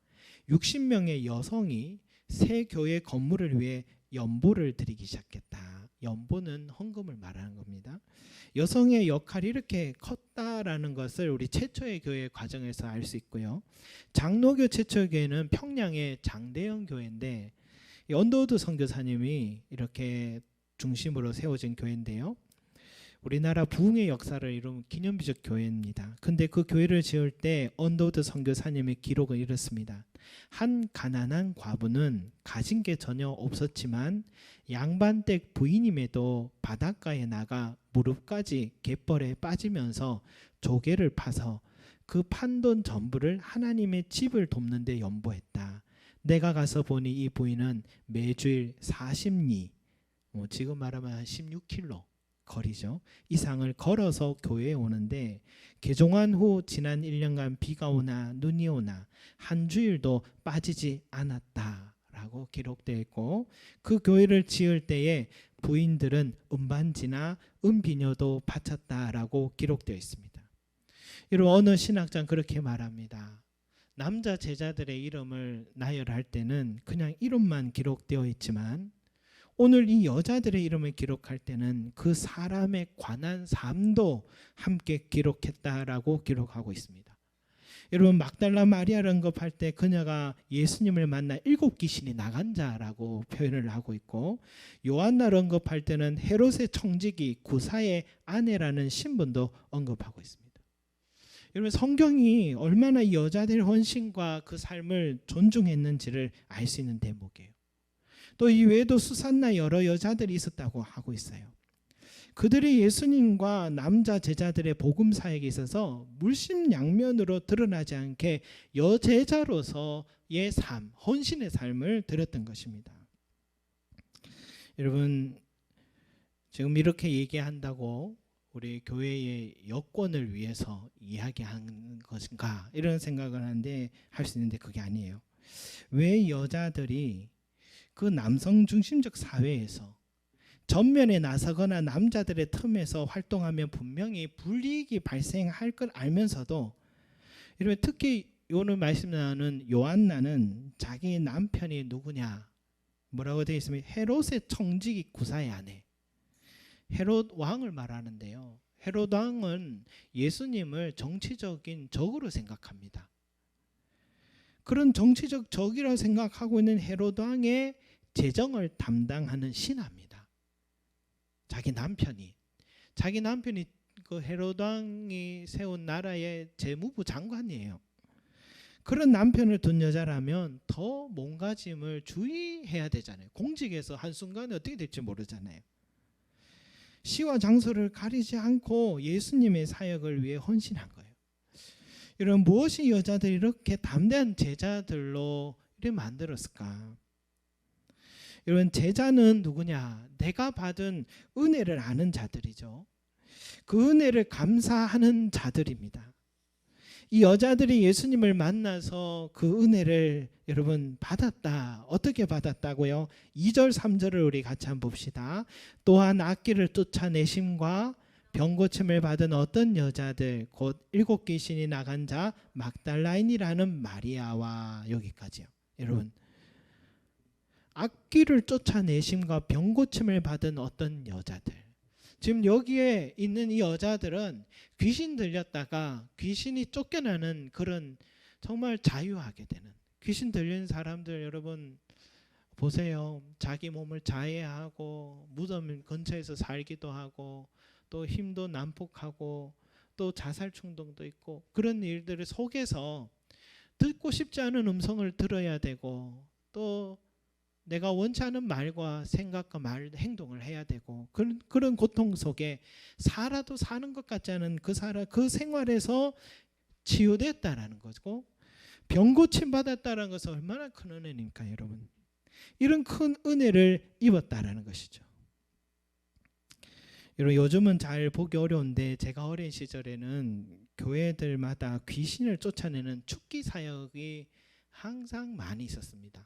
60명의 여성이 새 교회 건물을 위해 연보를 드리기 시작했다. 연보는 헌금을 말하는 겁니다. 여성의 역할이 이렇게 컸다라는 것을 우리 최초의 교회 과정에서 알 수 있고요. 장로교 최초의 교회는 평양의 장대영 교회인데 언더우드 선교사님이 이렇게 중심으로 세워진 교회인데요. 우리나라 부흥의 역사를 이룬 기념비적 교회입니다. 근데 그 교회를 지을 때 언더우드 선교사님의 기록은 이렇습니다. 한 가난한 과부는 가진 게 전혀 없었지만 양반댁 부인임에도 바닷가에 나가 무릎까지 갯벌에 빠지면서 조개를 파서 그 판돈 전부를 하나님의 집을 돕는 데 연보했다. 내가 가서 보니 이 부인은 매주일 40리, 지금 말하면 한 16km 거리죠. 이상을 걸어서 교회에 오는데 개종한 후 지난 1년간 비가 오나 눈이 오나 한 주일도 빠지지 않았다라고 기록되어 있고 그 교회를 지을 때에 부인들은 음반지나 음비녀도 바쳤다라고 기록되어 있습니다. 여러분, 어느 신학자는 그렇게 말합니다. 남자 제자들의 이름을 나열할 때는 그냥 이름만 기록되어 있지만 오늘 이 여자들의 이름을 기록할 때는 그 사람에 관한 삶도 함께 기록했다라고 기록하고 있습니다. 여러분, 막달라 마리아를 언급할 때 그녀가 예수님을 만나 7귀신이 나간 자라고 표현을 하고 있고 요한나를 언급할 때는 헤롯의 청지기 구사의 아내라는 신분도 언급하고 있습니다. 여러분, 성경이 얼마나 이 여자들의 헌신과 그 삶을 존중했는지를 알 수 있는 대목이에요. 또 이 외에도 수산나 여러 여자들이 있었다고 하고 있어요. 그들이 예수님과 남자 제자들의 복음 사역에 있어서 물심양면으로 드러나지 않게 여제자로서의 삶, 헌신의 삶을 드렸던 것입니다. 여러분, 지금 이렇게 얘기한다고 우리 교회의 여권을 위해서 이야기한 것인가 이런 생각을 하는데 할 수 있는데 그게 아니에요. 왜 여자들이 그 남성 중심적 사회에서 전면에 나서거나 남자들의 틈에서 활동하면 분명히 불이익이 발생할 걸 알면서도 이러면 특히 오늘 말씀 나오는 요한나는 자기 남편이 누구냐 뭐라고 되어 있으면 헤롯의 청지기 구사의 아내 헤롯 왕을 말하는데요. 헤롯 왕은 예수님을 정치적인 적으로 생각합니다. 그런 정치적 적이라고 생각하고 있는 헤롯 왕의 재정을 담당하는 신하입니다. 자기 남편이 그 헤롯 왕이 세운 나라의 재무부 장관이에요. 그런 남편을 둔 여자라면 더 몸가짐을 주의해야 되잖아요. 공직에서 한순간에 어떻게 될지 모르잖아요. 시와 장소를 가리지 않고 예수님의 사역을 위해 헌신한 거예요. 여러분, 무엇이 여자들이 이렇게 담대한 제자들로 이렇게 만들었을까? 여러분, 제자는 누구냐? 내가 받은 은혜를 아는 자들이죠. 그 은혜를 감사하는 자들입니다. 이 여자들이 예수님을 만나서 그 은혜를 여러분 받았다. 어떻게 받았다고요? 2절 3절을 우리 같이 한번 봅시다. 또한 악기를 쫓아내심과 병고침을 받은 어떤 여자들 곧 7 귀신이 나간 자 막달라인이라는 마리아와, 여기까지요. 여러분, 악기를 쫓아내심과 병고침을 받은 어떤 여자들, 지금 여기에 있는 이 여자들은 귀신 들렸다가 귀신이 쫓겨나는 그런 정말 자유하게 되는, 귀신 들린 사람들 여러분 보세요. 자기 몸을 자해하고 무덤 근처에서 살기도 하고 또 힘도 난폭하고 또 자살 충동도 있고, 그런 일들 속에서 듣고 싶지 않은 음성을 들어야 되고 또 내가 원치 않은 말과 생각과 행동을 해야 되고, 그런 고통 속에 살아도 사는 것 같지 않은 그 생활에서 치유됐다라는 거고, 병고침 받았다라는 것은 얼마나 큰 은혜입니까 여러분. 이런 큰 은혜를 입었다라는 것이죠. 여러분, 요즘은 잘 보기 어려운데 제가 어린 시절에는 교회들마다 귀신을 쫓아내는 축기 사역이 항상 많이 있었습니다.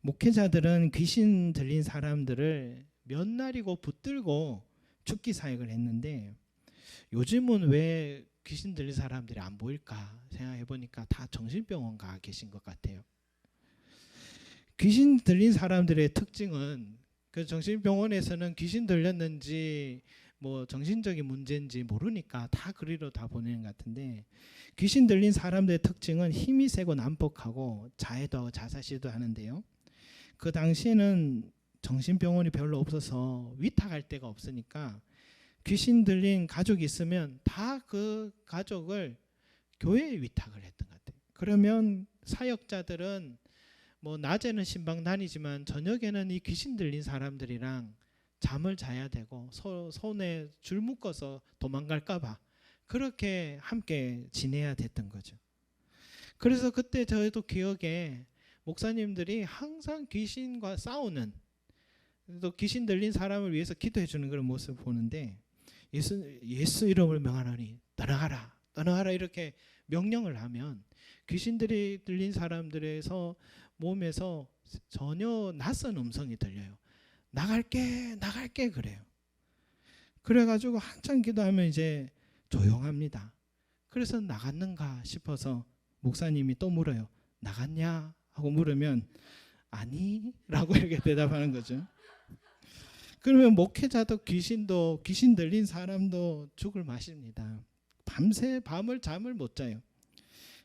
목회자들은 귀신 들린 사람들을 몇 날이고 붙들고 축기 사역을 했는데, 요즘은 왜 귀신 들린 사람들이 안 보일까 생각해 보니까 다 정신병원 가 계신 것 같아요. 귀신 들린 사람들의 특징은 그 정신병원에서는 귀신 들렸는지 뭐 정신적인 문제인지 모르니까 다 그리로 다 보내는 것 같은데, 귀신 들린 사람들의 특징은 힘이 세고 난폭하고 자해도 하고 자살시도 하는데요. 그 당시에는 정신병원이 별로 없어서 위탁할 데가 없으니까 귀신 들린 가족이 있으면 다 그 가족을 교회에 위탁을 했던 것 같아요. 그러면 사역자들은 뭐 낮에는 신방 다니지만 저녁에는 이 귀신 들린 사람들이랑 잠을 자야 되고 손에 줄 묶어서 도망갈까 봐 그렇게 함께 지내야 됐던 거죠. 그래서 그때 저희도 기억에 목사님들이 항상 귀신과 싸우는, 또 귀신 들린 사람을 위해서 기도해 주는 그런 모습을 보는데, 예수 이름을 명하노니 떠나가라 떠나가라 이렇게 명령을 하면 귀신들이 들린 사람들에서 몸에서 전혀 낯선 음성이 들려요. 나갈게 나갈게 그래요. 그래가지고 한참 기도하면 이제 조용합니다. 그래서 나갔는가 싶어서 목사님이 또 물어요. 나갔냐 하고 물으면 아니 라고 이렇게 대답하는 거죠. 그러면 목회자도 귀신도 귀신 들린 사람도 죽을 맛입니다. 밤새 밤을 잠을 못 자요.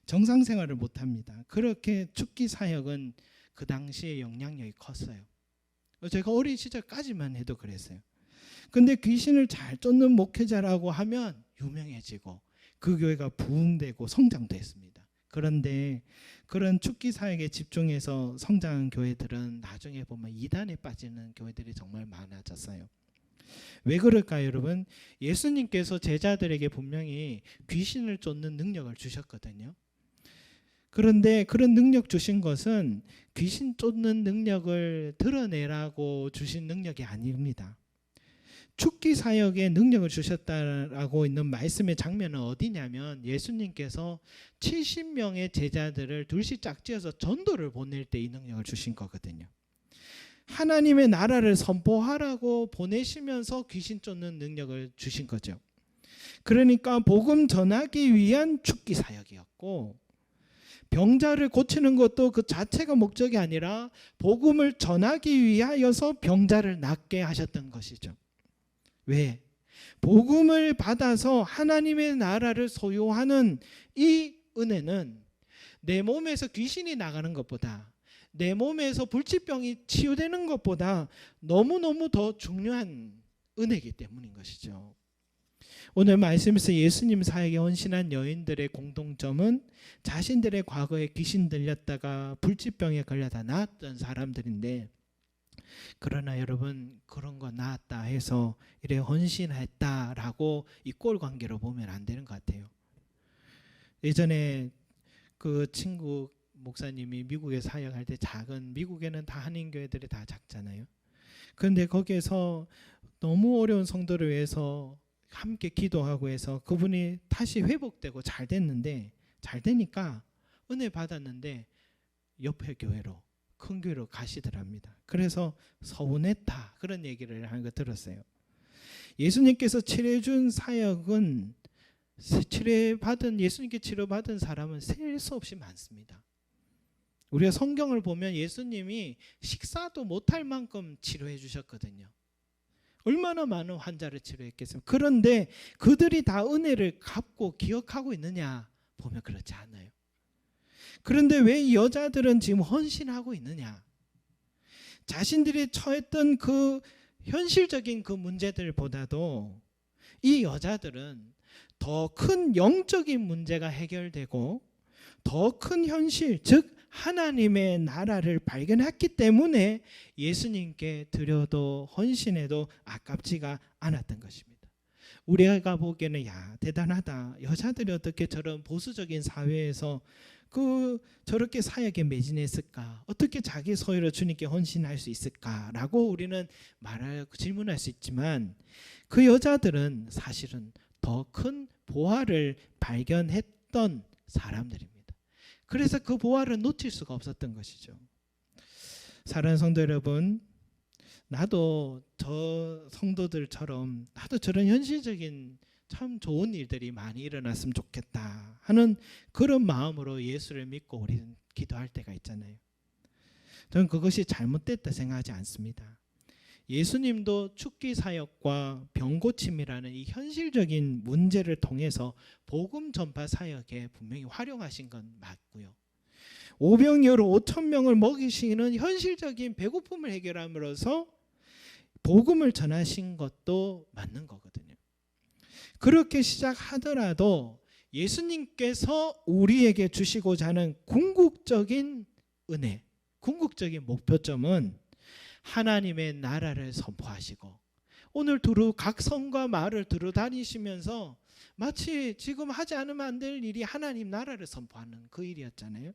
정상 생활을 못 합니다. 그렇게 축기 사역은 그 당시에 영향력이 컸어요. 제가 어린 시절까지만 해도 그랬어요. 근데 귀신을 잘 쫓는 목회자라고 하면 유명해지고 그 교회가 부흥되고 성장도 했습니다. 그런데 그런 축기 사역에 집중해서 성장한 교회들은 나중에 보면 이단에 빠지는 교회들이 정말 많아졌어요. 왜 그럴까요, 여러분? 예수님께서 제자들에게 분명히 귀신을 쫓는 능력을 주셨거든요. 그런데 그런 능력 주신 것은 귀신 쫓는 능력을 드러내라고 주신 능력이 아닙니다. 축기 사역에 능력을 주셨다라고 있는 말씀의 장면은 어디냐면, 예수님께서 70명의 제자들을 둘씩 짝지어서 전도를 보낼 때 이 능력을 주신 거거든요. 하나님의 나라를 선포하라고 보내시면서 귀신 쫓는 능력을 주신 거죠. 그러니까 복음 전하기 위한 축기 사역이었고, 병자를 고치는 것도 그 자체가 목적이 아니라 복음을 전하기 위하여서 병자를 낫게 하셨던 것이죠. 왜? 복음을 받아서 하나님의 나라를 소유하는 이 은혜는 내 몸에서 귀신이 나가는 것보다, 내 몸에서 불치병이 치유되는 것보다 너무너무 더 중요한 은혜이기 때문인 것이죠. 오늘 말씀에서 예수님 사역에 헌신한 여인들의 공통점은 자신들의 과거에 귀신 들렸다가 불치병에 걸려다 나았던 사람들인데, 그러나 여러분 그런 거 나았다 해서 이래 헌신했다라고 이 꼴 관계로 보면 안 되는 것 같아요. 예전에 그 친구 목사님이 미국에 사역할 때 미국에는 다 한인교회들이 다 작잖아요. 그런데 거기에서 너무 어려운 성도를 위해서 함께 기도하고 해서 그분이 다시 회복되고 잘 됐는데, 잘 되니까 은혜 받았는데 옆에 교회로, 큰 교회로 가시더랍니다. 그래서 서운했다 그런 얘기를 하는 거 들었어요. 예수님께서 치료해준 사역은 예수님께 치료받은 사람은 셀 수 없이 많습니다. 우리가 성경을 보면 예수님이 식사도 못할 만큼 치료해 주셨거든요. 얼마나 많은 환자를 치료했겠습니까? 그런데 그들이 다 은혜를 갚고 기억하고 있느냐 보면 그렇지 않아요. 그런데 왜 이 여자들은 지금 헌신하고 있느냐? 자신들이 처했던 그 현실적인 그 문제들보다도 이 여자들은 더 큰 영적인 문제가 해결되고 더 큰 현실, 즉 하나님의 나라를 발견했기 때문에 예수님께 드려도 헌신해도 아깝지가 않았던 것입니다. 우리가 보기에는 야 대단하다, 여자들이 어떻게 저런 보수적인 사회에서 저렇게 사역에 매진했을까, 어떻게 자기 소유로 주님께 헌신할 수 있을까라고 우리는 질문할 수 있지만, 그 여자들은 사실은 더 큰 보화를 발견했던 사람들입니다. 그래서 그 보화를 놓칠 수가 없었던 것이죠. 사랑하는 성도 여러분, 나도 저 성도들처럼 나도 저런 현실적인 참 좋은 일들이 많이 일어났으면 좋겠다 하는 그런 마음으로 예수를 믿고 우리는 기도할 때가 있잖아요. 저는 그것이 잘못됐다 생각하지 않습니다. 예수님도 축기 사역과 병고침이라는 이 현실적인 문제를 통해서 복음 전파 사역에 분명히 활용하신 건 맞고요. 오병이어로 5,000명을 먹이시는 현실적인 배고픔을 해결함으로써 복음을 전하신 것도 맞는 거거든요. 그렇게 시작하더라도 예수님께서 우리에게 주시고자 하는 궁극적인 은혜, 궁극적인 목표점은 하나님의 나라를 선포하시고, 오늘 각 성과 마을을 두루다니시면서 마치 지금 하지 않으면 안 될 일이 하나님 나라를 선포하는 그 일이었잖아요.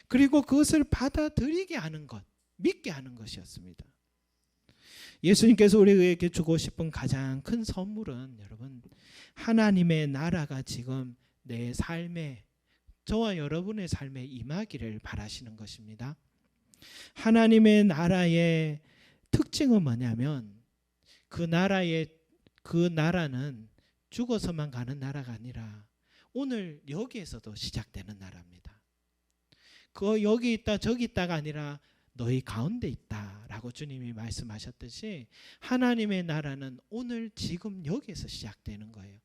그리고 그것을 받아들이게 하는 것, 믿게 하는 것이었습니다. 예수님께서 우리에게 주고 싶은 가장 큰 선물은 여러분, 하나님의 나라가 지금 내 삶에, 저와 여러분의 삶에 임하기를 바라시는 것입니다. 하나님의 나라의 특징은 뭐냐면 그 나라는 죽어서만 가는 나라가 아니라 오늘 여기에서도 시작되는 나라입니다. 여기 있다 저기 있다가 아니라 너희 가운데 있다라고 주님이 말씀하셨듯이 하나님의 나라는 오늘 지금 여기에서 시작되는 거예요.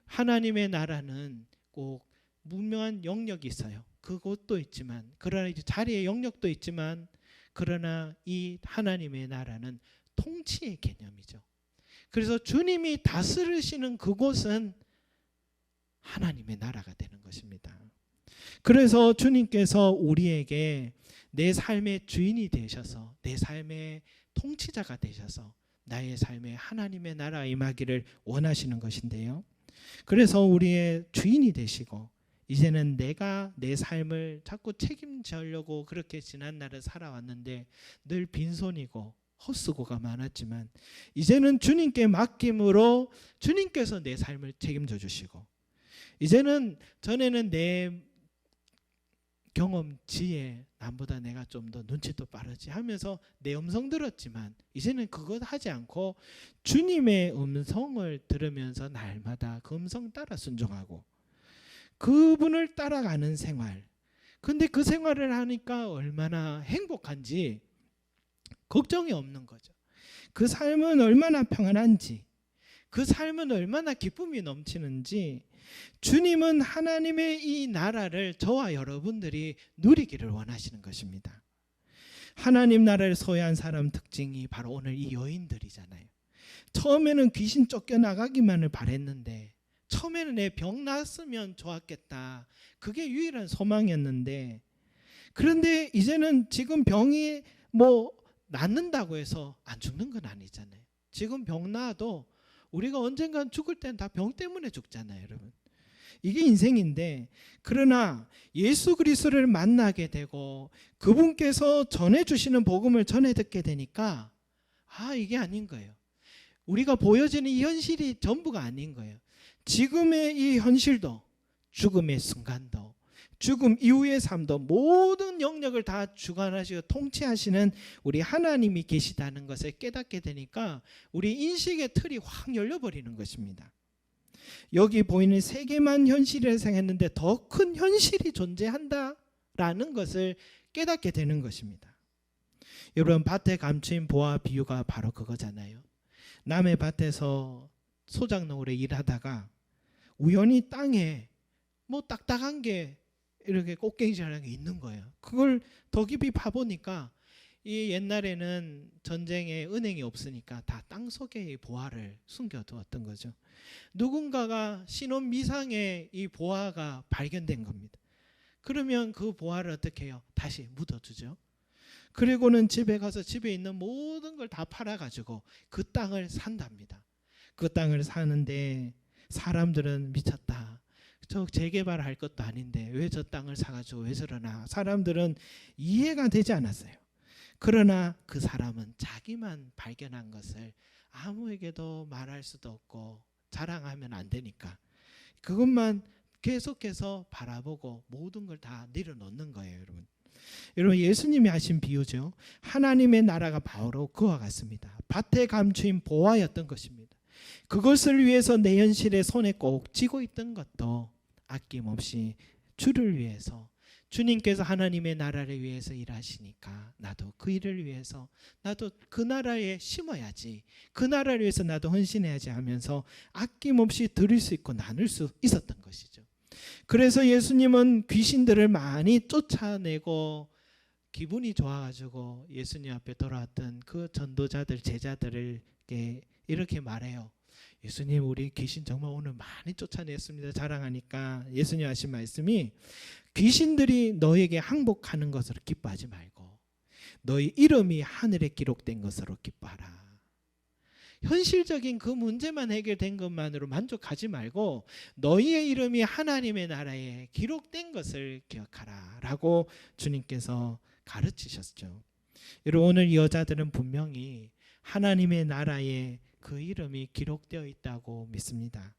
하나님의 나라는 꼭 분명한 영역이 있어요. 그것도 있지만, 그러나 이제 자리의 영역도 있지만, 그러나 이 하나님의 나라는 통치의 개념이죠. 그래서 주님이 다스리시는 그곳은 하나님의 나라가 되는 것입니다. 그래서 주님께서 우리에게 내 삶의 주인이 되셔서, 내 삶의 통치자가 되셔서 나의 삶에 하나님의 나라가 임하기를 원하시는 것인데요. 그래서 우리의 주인이 되시고, 이제는 내가 내 삶을 자꾸 책임지려고 그렇게 지난 날을 살아왔는데 늘 빈손이고 헛수고가 많았지만, 이제는 주님께 맡김으로 주님께서 내 삶을 책임져 주시고, 이제는 전에는 내 경험, 지혜, 남보다 내가 좀 더 눈치도 빠르지 하면서 내 음성 들었지만, 이제는 그것 하지 않고 주님의 음성을 들으면서 날마다 그 음성 따라 순종하고 그분을 따라가는 생활. 근데 그 생활을 하니까 얼마나 행복한지 걱정이 없는 거죠. 그 삶은 얼마나 평안한지, 그 삶은 얼마나 기쁨이 넘치는지, 주님은 하나님의 이 나라를 저와 여러분들이 누리기를 원하시는 것입니다. 하나님 나라를 소유한 사람 특징이 바로 오늘 이 여인들이잖아요. 처음에는 귀신 쫓겨나가기만을 바랬는데, 처음에는 내 병 나았으면 좋았겠다, 그게 유일한 소망이었는데, 그런데 이제는 지금 병이 뭐 낫는다고 해서 안 죽는 건 아니잖아요. 지금 병 나아도 우리가 언젠간 죽을 때는 다 병 때문에 죽잖아요, 여러분. 이게 인생인데, 그러나 예수 그리스도를 만나게 되고 그분께서 전해주시는 복음을 전해 듣게 되니까 이게 아닌 거예요. 우리가 보여지는 이 현실이 전부가 아닌 거예요. 지금의 이 현실도, 죽음의 순간도, 죽음 이후의 삶도 모든 영역을 다 주관하시고 통치하시는 우리 하나님이 계시다는 것을 깨닫게 되니까 우리 인식의 틀이 확 열려버리는 것입니다. 여기 보이는 세계만 현실이라 생각했는데 더 큰 현실이 존재한다라는 것을 깨닫게 되는 것입니다. 여러분, 밭에 감추인 보화 비유가 바로 그거잖아요. 남의 밭에서 소작농으로 일하다가 우연히 땅에 뭐 딱딱한 게 이렇게 꽃갱이처럼 게 있는 거예요. 그걸 더 깊이 파보니까 이 옛날에는 전쟁에 은행이 없으니까 다 땅속에 보화를 숨겨두었던 거죠. 누군가가 신원 미상의 이 보화가 발견된 겁니다. 그러면 그 보화를 어떻게 해요? 다시 묻어두죠. 그리고는 집에 가서 집에 있는 모든 걸 다 팔아가지고 그 땅을 산답니다. 그 땅을 사는데 사람들은 미쳤다, 저 재개발할 것도 아닌데 왜 저 땅을 사가지고 왜 저러나, 사람들은 이해가 되지 않았어요. 그러나 그 사람은 자기만 발견한 것을 아무에게도 말할 수도 없고 자랑하면 안 되니까 그것만 계속해서 바라보고 모든 걸 다 내려놓는 거예요, 여러분. 여러분, 예수님이 하신 비유죠. 하나님의 나라가 바로 그와 같습니다. 밭에 감추인 보화였던 것입니다. 그것을 위해서 내 현실에 손에 꼭 쥐고 있던 것도 아낌없이 주를 위해서, 주님께서 하나님의 나라를 위해서 일하시니까 나도 그 일을 위해서, 나도 그 나라에 심어야지, 그 나라를 위해서 나도 헌신해야지 하면서 아낌없이 드릴 수 있고 나눌 수 있었던 것이죠. 그래서 예수님은 귀신들을 많이 쫓아내고 기분이 좋아가지고 예수님 앞에 돌아왔던 그 전도자들, 제자들에게 이렇게 말해요. 예수님, 우리 귀신 정말 오늘 많이 쫓아냈습니다. 자랑하니까 예수님 하신 말씀이, 귀신들이 너에게 항복하는 것으로 기뻐하지 말고 너희 이름이 하늘에 기록된 것으로 기뻐하라. 현실적인 그 문제만 해결된 것만으로 만족하지 말고 너희의 이름이 하나님의 나라에 기록된 것을 기억하라 라고 주님께서 가르치셨죠. 여러분, 오늘 여자들은 분명히 하나님의 나라에 그 이름이 기록되어 있다고 믿습니다.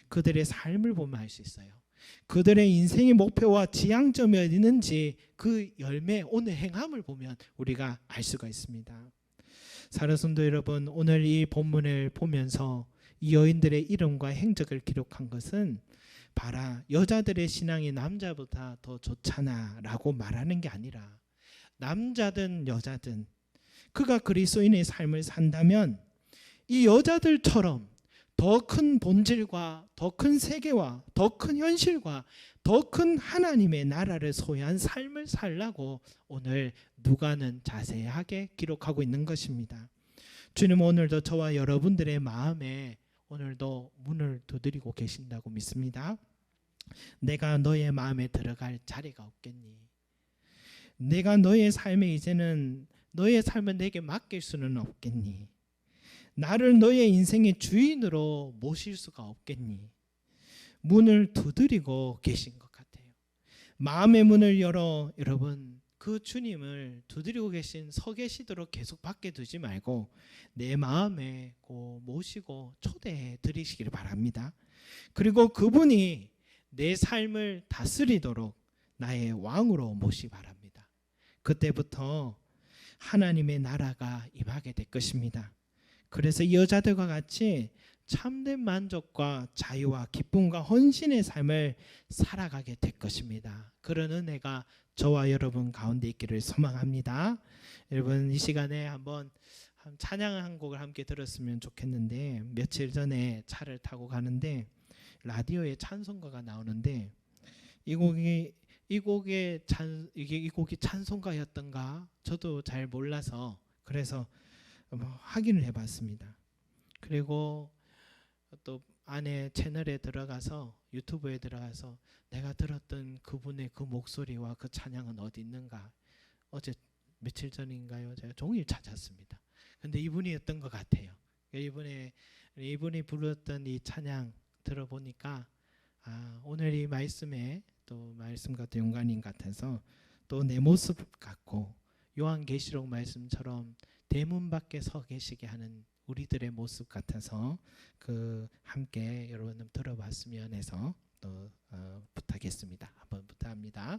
그들의 삶을 보면 알 수 있어요. 그들의 인생의 목표와 지향점이 어디 있는지 그 열매, 오늘 행함을 보면 우리가 알 수가 있습니다. 사랑성도 여러분, 오늘 이 본문을 보면서 이 여인들의 이름과 행적을 기록한 것은 봐라, 여자들의 신앙이 남자보다 더 좋잖아 라고 말하는 게 아니라, 남자든 여자든 그가 그리스도인의 삶을 산다면 이 여자들처럼 더 큰 본질과 더 큰 세계와 더 큰 현실과 더 큰 하나님의 나라를 소유한 삶을 살라고 오늘 누가는 자세하게 기록하고 있는 것입니다. 주님, 오늘도 저와 여러분들의 마음에 오늘도 문을 두드리고 계신다고 믿습니다. 내가 너의 마음에 들어갈 자리가 없겠니? 내가 너의 삶에 이제는 너의 삶을 내게 맡길 수는 없겠니? 나를 너의 인생의 주인으로 모실 수가 없겠니? 문을 두드리고 계신 것 같아요. 마음의 문을 열어 여러분, 그 주님을 두드리고 서 계시도록 계속 밖에 두지 말고 내 마음에 모시고 초대해 드리시기를 바랍니다. 그리고 그분이 내 삶을 다스리도록 나의 왕으로 모시기 바랍니다. 그때부터 하나님의 나라가 임하게 될 것입니다. 그래서 이 여자들과 같이 참된 만족과 자유와 기쁨과 헌신의 삶을 살아가게 될 것입니다. 그런 은혜가 저와 여러분 가운데 있기를 소망합니다. 여러분, 이 시간에 한번 찬양 한 곡을 함께 들었으면 좋겠는데, 며칠 전에 차를 타고 가는데 라디오에 찬송가가 나오는데 이 곡이 찬송가였던가 저도 잘 몰라서 그래서 확인을 해봤습니다. 그리고 또 안에 채널에 들어가서 유튜브에 들어가서 내가 들었던 그분의 그 목소리와 그 찬양은 어디 있는가. 어제 며칠 전인가요? 제가 종일 찾았습니다. 근데 이분이었던 것 같아요. 이분이 불렀던 이 찬양 들어보니까 오늘 이 말씀에 또 말씀과 또 연관인 같아서 또 내 모습 같고 요한계시록 말씀처럼 대문 밖에 서 계시게 하는 우리들의 모습 같아서 함께 여러분 들어봤으면 해서 또 부탁했습니다. 한번 부탁합니다.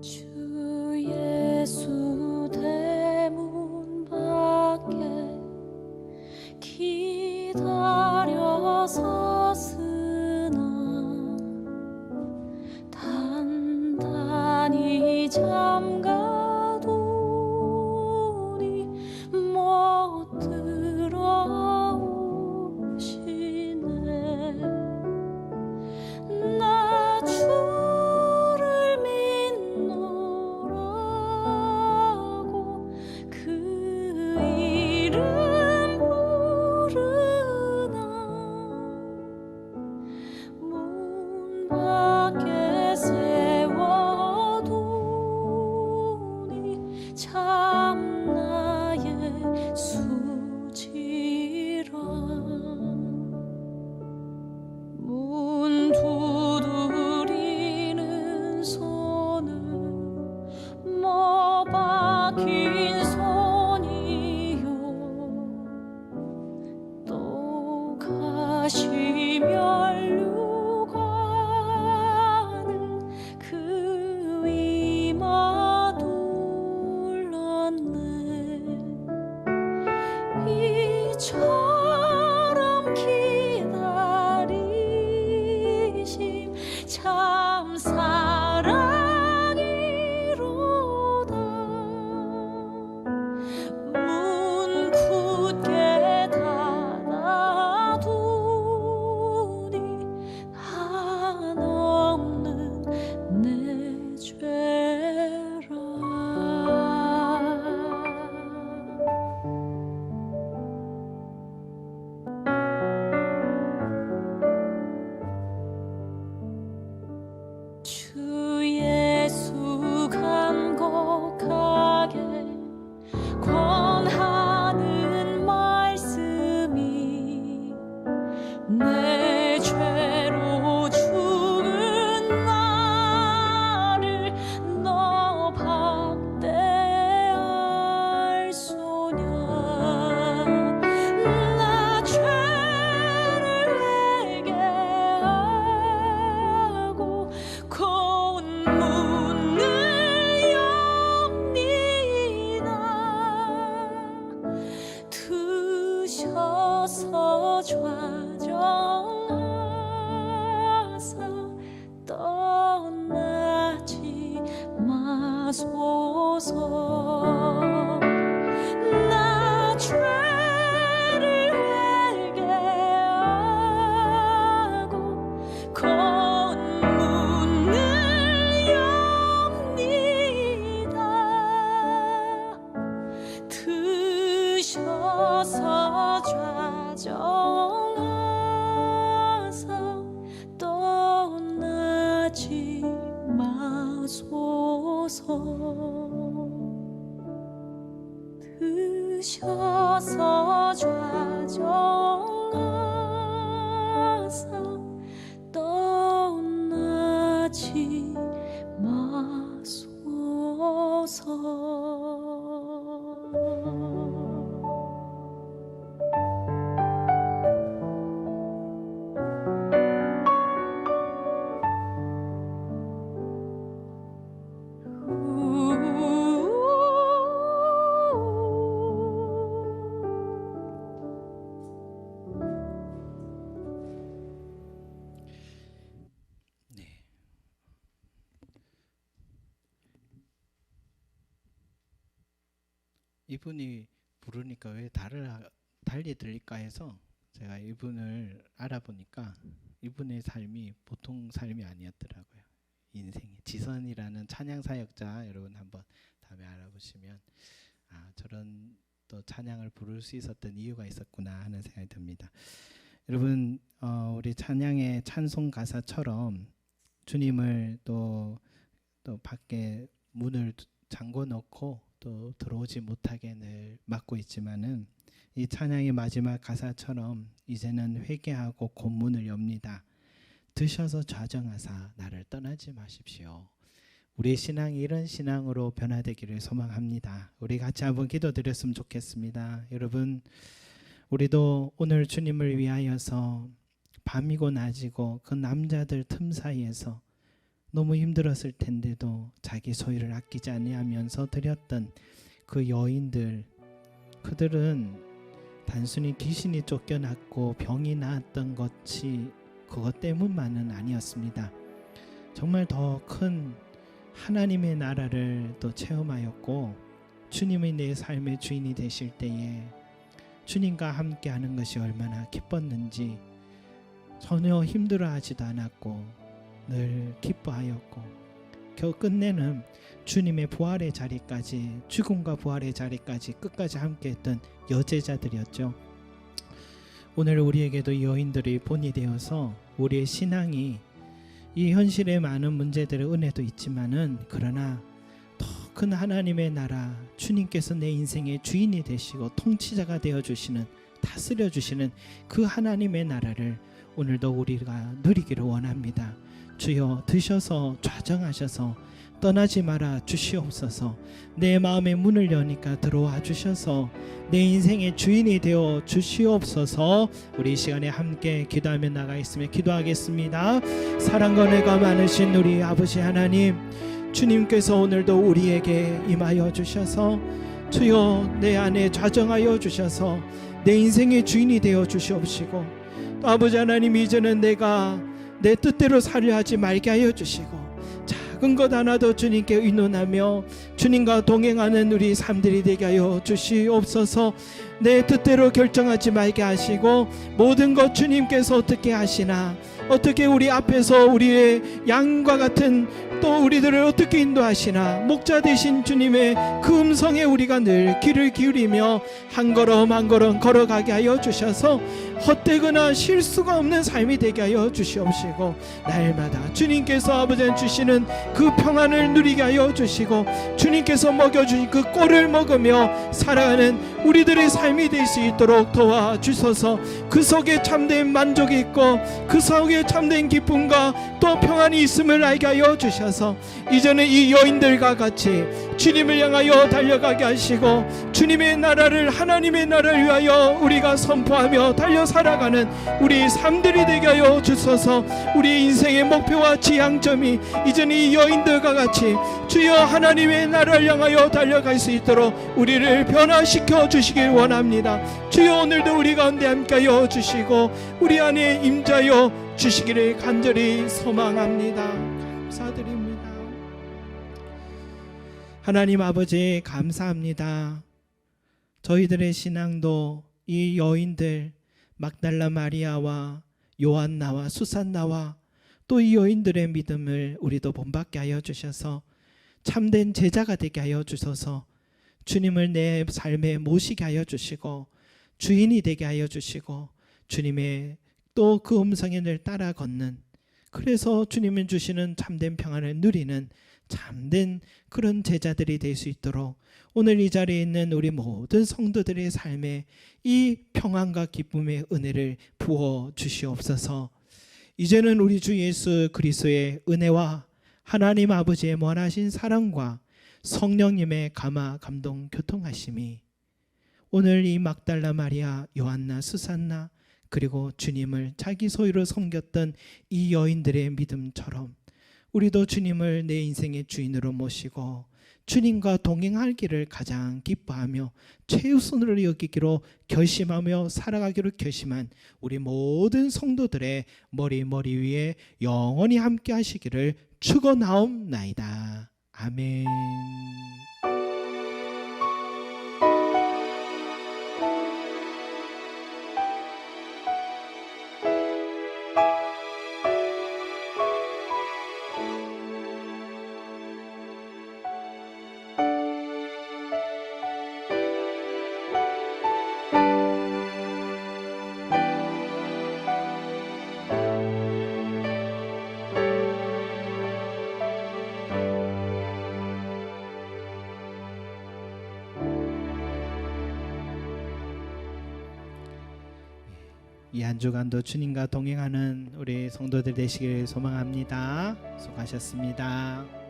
주 예수 대문 밖에 기다려 섰으나 단단히 잠가두니 못 들어오시네. 나 주를 믿노라고 그 이름 부르나 문 밖에 세워두니 참 나의 수지라. 문 두드리는 손은 못 박힌 손이요 또 가시면류관은 그 이마 둘렀네. 이처럼 기다리심 참 사랑이로다. 문 굳게 닫아두니 한없는 내 죄라. 주 예수 간곡하게 권하는 말씀이 내 죄로 죽은 나를 너 박대할 소냐. 나 죄를 회개하고 고운 문을 엽니다. 드셔서 좌정하사 떠나지 마소서. 나 죄를 회개하고 고운 문을 엽니다. 드셔서 좌정하사 떠나지 마소서. 드셔서 좌정하사 떠나지 마소서. 이분이 부르니까 왜 달리 들릴까 해서 제가 이분을 알아보니까 이분의 삶이 보통 삶이 아니었더라고요. 인생이 지선이라는 찬양 사역자, 여러분 한번 다음에 알아보시면 저런 또 찬양을 부를 수 있었던 이유가 있었구나 하는 생각이 듭니다. 여러분 우리 찬양의 찬송 가사처럼 주님을 또 밖에 문을 잠궈 놓고 또 들어오지 못하게 늘 막고 있지만은 이 찬양의 마지막 가사처럼 이제는 회개하고 곧 문을 엽니다. 드셔서 좌정하사 나를 떠나지 마십시오. 우리의 신앙이 이런 신앙으로 변화되기를 소망합니다. 우리 같이 한번 기도드렸으면 좋겠습니다. 여러분, 우리도 오늘 주님을 위하여서 밤이고 낮이고 그 남자들 틈 사이에서 너무 힘들었을 텐데도 자기 소유를 아끼지 아니하면서 드렸던 그 여인들, 그들은 단순히 귀신이 쫓겨났고 병이 나았던 것이 그것 때문만은 아니었습니다. 정말 더 큰 하나님의 나라를 또 체험하였고, 주님이 내 삶의 주인이 되실 때에 주님과 함께하는 것이 얼마나 기뻤는지 전혀 힘들어하지도 않았고 늘 기뻐하였고, 겨우 끝내는 주님의 부활의 자리까지, 죽음과 부활의 자리까지 끝까지 함께했던 여제자들이었죠. 오늘 우리에게도 이 여인들이 본이 되어서 우리의 신앙이 이 현실의 많은 문제들의 은혜도 있지만은, 그러나 더 큰 하나님의 나라, 주님께서 내 인생의 주인이 되시고 통치자가 되어주시는, 다스려주시는 그 하나님의 나라를 오늘도 우리가 누리기를 원합니다. 주여, 드셔서 좌정하셔서 떠나지 마라 주시옵소서. 내 마음의 문을 여니까 들어와 주셔서 내 인생의 주인이 되어 주시옵소서. 우리 이 시간에 함께 기도하며 나가 있으며 기도하겠습니다. 사랑과 은혜가 많으신 우리 아버지 하나님, 주님께서 오늘도 우리에게 임하여 주셔서 주여 내 안에 좌정하여 주셔서 내 인생의 주인이 되어 주시옵시고, 또 아버지 하나님, 이제는 내가 내 뜻대로 살려 하지 말게 하여 주시고, 작은 것 하나도 주님께 의논하며 주님과 동행하는 우리 삶들이 되게 하여 주시옵소서. 내 뜻대로 결정하지 말게 하시고, 모든 것 주님께서 어떻게 하시나, 어떻게 우리 앞에서 우리의 양과 같은 또 우리들을 어떻게 인도하시나, 목자 되신 주님의 그 음성에 우리가 늘 귀를 기울이며 한 걸음 한 걸음 걸어가게 하여 주셔서 헛되거나 실수가 없는 삶이 되게 하여 주시옵시고, 날마다 주님께서 아버지 주시는 그 평안을 누리게 하여 주시고, 주님께서 먹여주신 그 꼴을 먹으며 살아가는 우리들의 삶이 될 수 있도록 도와주소서. 그 속에 참된 만족이 있고 그 속에 참된 기쁨과 또 평안이 있음을 알게 하여 주셔서, 이제는 이 여인들과 같이 주님을 향하여 달려가게 하시고, 주님의 나라를, 하나님의 나라를 위하여 우리가 선포하며 달려 살아가는 우리 삶들이 되게 하여 주소서. 우리 인생의 목표와 지향점이 이제는 이 여인들과 같이 주여 하나님의 나라를 향하여 달려갈 수 있도록 우리를 변화시켜 주시길 원합니다. 주여, 오늘도 우리 가운데 함께하여 주시고 우리 안에 임자여 주시기를 간절히 소망합니다. 감사드립니다. 하나님 아버지, 감사합니다. 저희들의 신앙도 이 여인들, 막달라 마리아와 요한나와 수산나와 또 이 여인들의 믿음을 우리도 본받게 하여 주셔서 참된 제자가 되게 하여 주셔서 주님을 내 삶에 모시게 하여 주시고 주인이 되게 하여 주시고, 주님의 또 그 음성에 늘 따라 걷는, 그래서 주님은 주시는 참된 평안을 누리는 참된 그런 제자들이 될 수 있도록 오늘 이 자리에 있는 우리 모든 성도들의 삶에 이 평안과 기쁨의 은혜를 부어 주시옵소서. 이제는 우리 주 예수 그리스도의 은혜와 하나님 아버지의 무한하신 사랑과 성령님의 감화 감동 교통하심이 오늘 이 막달라 마리아, 요한나, 수산나, 그리고 주님을 자기 소유로 섬겼던 이 여인들의 믿음처럼 우리도 주님을 내 인생의 주인으로 모시고 주님과 동행하기를 가장 기뻐하며 최우선으로 여기기로 결심하며 살아가기로 결심한 우리 모든 성도들의 머리 위에 영원히 함께 하시기를 축원하옵나이다. 아멘. 이 한 주간도 주님과 동행하는 우리 성도들 되시길 소망합니다. 수고하셨습니다.